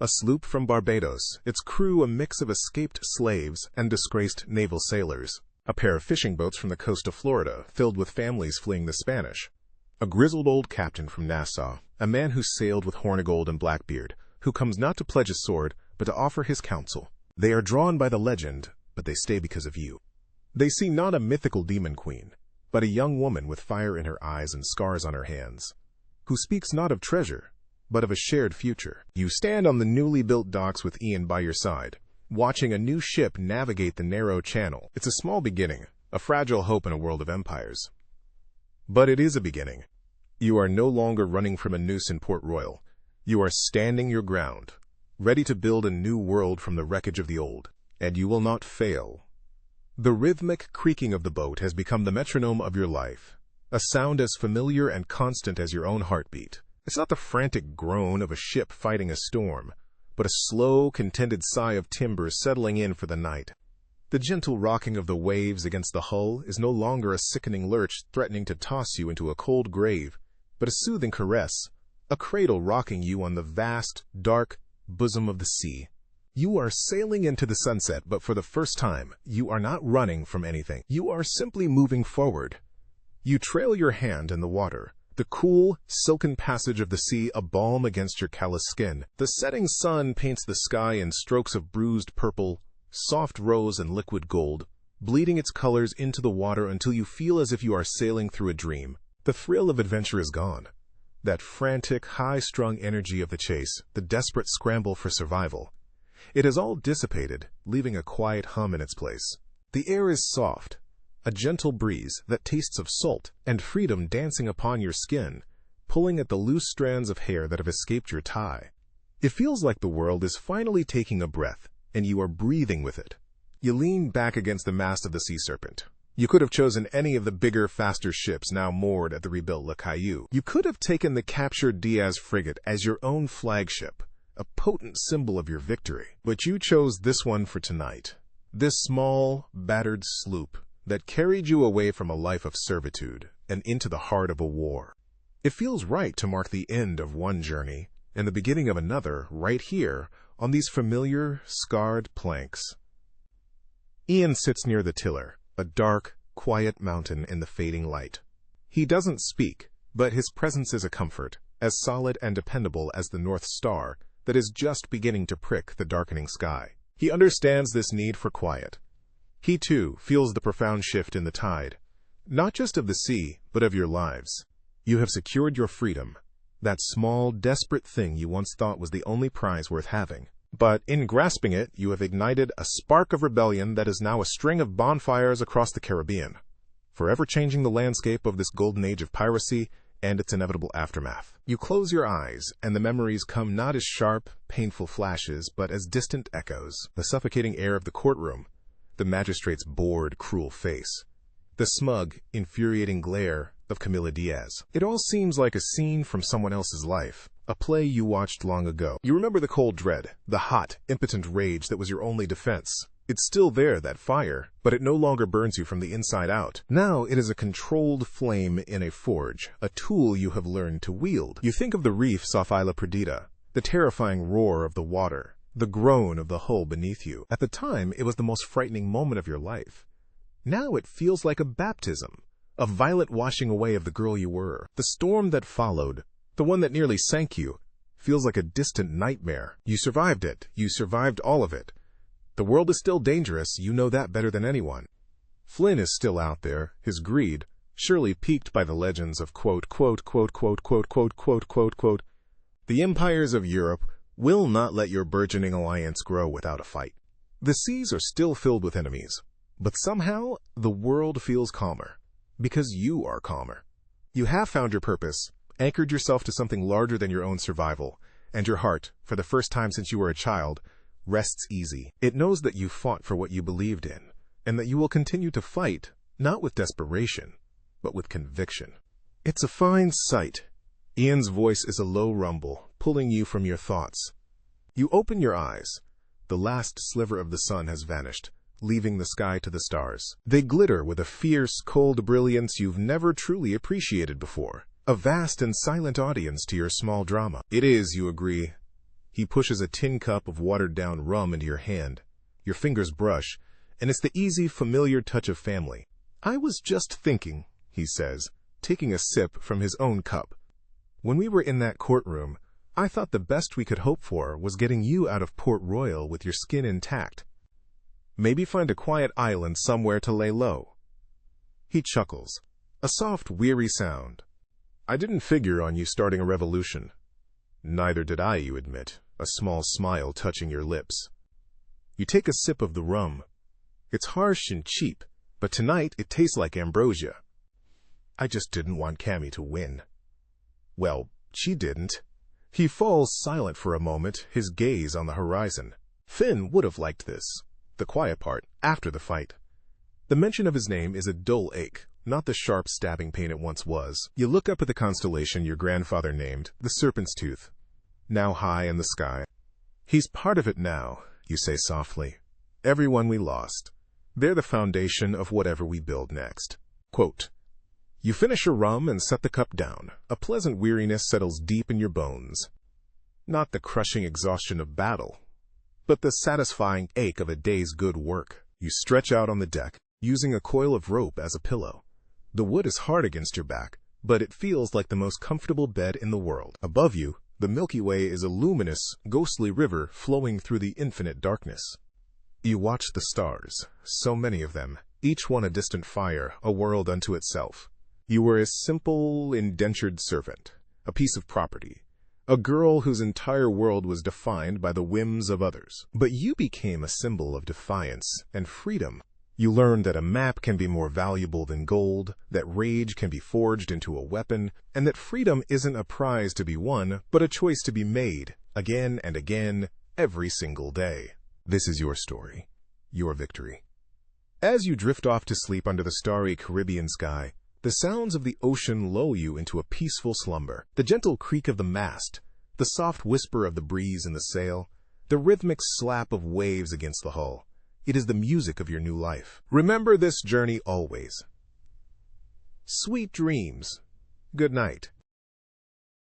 [SPEAKER 1] A sloop from Barbados, its crew a mix of escaped slaves and disgraced naval sailors. A pair of fishing boats from the coast of Florida, filled with families fleeing the Spanish. A grizzled old captain from Nassau, a man who sailed with Hornigold and Blackbeard, who comes not to pledge his sword, but to offer his counsel. They are drawn by the legend, but they stay because of you. They see not a mythical demon queen, but a young woman with fire in her eyes and scars on her hands, who speaks not of treasure, but of a shared future. You stand on the newly built docks with Ian by your side, watching a new ship navigate the narrow channel. It's a small beginning, a fragile hope in a world of empires. But it is a beginning. You are no longer running from a noose in Port Royal. You are standing your ground, ready to build a new world from the wreckage of the old, and you will not fail. The rhythmic creaking of the boat has become the metronome of your life, a sound as familiar and constant as your own heartbeat. It's not the frantic groan of a ship fighting a storm, but a slow, contented sigh of timber settling in for the night. The gentle rocking of the waves against the hull is no longer a sickening lurch threatening to toss you into a cold grave, but a soothing caress, a cradle rocking you on the vast, dark bosom of the sea. You are sailing into the sunset, but for the first time, you are not running from anything. You are simply moving forward, You trail your hand in the water, the cool, silken passage of the sea a balm against your callous skin. The setting sun paints the sky in strokes of bruised purple, soft rose and liquid gold, bleeding its colors into the water until you feel as if you are sailing through a dream. The thrill of adventure is gone. That frantic, high-strung energy of the chase, the desperate scramble for survival. It has all dissipated, leaving a quiet hum in its place. The air is soft, a gentle breeze that tastes of salt and freedom dancing upon your skin, pulling at the loose strands of hair that have escaped your tie. It feels like the world is finally taking a breath, and you are breathing with it. You lean back against the mast of the Sea Serpent. You could have chosen any of the bigger, faster ships now moored at the rebuilt Le Caillou. You could have taken the captured Diaz frigate as your own flagship, a potent symbol of your victory. But you chose this one for tonight. This small, battered sloop that carried you away from a life of servitude and into the heart of a war. It feels right to mark the end of one journey and the beginning of another right here on these familiar, scarred planks. Ian sits near the tiller, a dark, quiet mountain in the fading light. He doesn't speak, but his presence is a comfort, as solid and dependable as the North Star that is just beginning to prick the darkening sky. He understands this need for quiet. He, too, feels the profound shift in the tide, not just of the sea, but of your lives. You have secured your freedom, that small, desperate thing you once thought was the only prize worth having. But in grasping it, you have ignited a spark of rebellion that is now a string of bonfires across the Caribbean, forever changing the landscape of this golden age of piracy and its inevitable aftermath. You close your eyes, and the memories come not as sharp, painful flashes, but as distant echoes. The suffocating air of the courtroom, the magistrate's bored, cruel face, the smug, infuriating glare of Camila Diaz. It all seems like a scene from someone else's life, a play you watched long ago. You remember the cold dread, the hot, impotent rage that was your only defense. It's still there, that fire, but it no longer burns you from the inside out. Now it is a controlled flame in a forge, a tool you have learned to wield. You think of the reefs off Isla Perdida, the terrifying roar of the water, the groan of the hull beneath you. At the time, it was the most frightening moment of your life. Now it feels like a baptism, a violent washing away of the girl you were. The storm that followed, the one that nearly sank you, feels like a distant nightmare. You survived it. You survived all of it. The world is still dangerous, you know that better than anyone. Flynn is still out there, his greed, surely piqued by the legends of quote, quote, quote, quote, quote, quote, quote, quote, quote. The empires of Europe will not let your burgeoning alliance grow without a fight. The seas are still filled with enemies, but somehow the world feels calmer, because you are calmer. You have found your purpose, anchored yourself to something larger than your own survival, and your heart, for the first time since you were a child, rests easy. It knows that you fought for what you believed in, and that you will continue to fight, not with desperation, but with conviction. It's a fine sight. Ian's voice is a low rumble, pulling you from your thoughts. You open your eyes. The last sliver of the sun has vanished, leaving the sky to the stars. They glitter with a fierce, cold brilliance you've never truly appreciated before. A vast and silent audience to your small drama. It is, you agree. He pushes a tin cup of watered-down rum into your hand. Your fingers brush, and it's the easy, familiar touch of family. I was just thinking, he says, taking a sip from his own cup. When we were in that courtroom, I thought the best we could hope for was getting you out of Port Royal with your skin intact. Maybe find a quiet island somewhere to lay low. He chuckles, a soft, weary sound. I didn't figure on you starting a revolution. Neither did I, you admit, a small smile touching your lips. You take a sip of the rum. It's harsh and cheap, but tonight it tastes like ambrosia. I just didn't want Cammy to win. Well, she didn't. He falls silent for a moment, his gaze on the horizon. Finn would have liked this, the quiet part, after the fight. The mention of his name is a dull ache, not the sharp stabbing pain it once was. You look up at the constellation your grandfather named, the Serpent's Tooth, now high in the sky. He's part of it now, you say softly. Everyone we lost. They're the foundation of whatever we build next. Quote, you finish your rum and set the cup down. A pleasant weariness settles deep in your bones. Not the crushing exhaustion of battle, but the satisfying ache of a day's good work. You stretch out on the deck, using a coil of rope as a pillow. The wood is hard against your back, but it feels like the most comfortable bed in the world. Above you, the Milky Way is a luminous, ghostly river flowing through the infinite darkness. You watch the stars, so many of them, each one a distant fire, a world unto itself. You were a simple, indentured servant, a piece of property, a girl whose entire world was defined by the whims of others. But you became a symbol of defiance and freedom. You learned that a map can be more valuable than gold, that rage can be forged into a weapon, and that freedom isn't a prize to be won, but a choice to be made, again and again, every single day. This is your story, your victory. As you drift off to sleep under the starry Caribbean sky, the sounds of the ocean lull you into a peaceful slumber. The gentle creak of the mast, the soft whisper of the breeze in the sail, the rhythmic slap of waves against the hull. It is the music of your new life. Remember this journey always. Sweet dreams. Good night.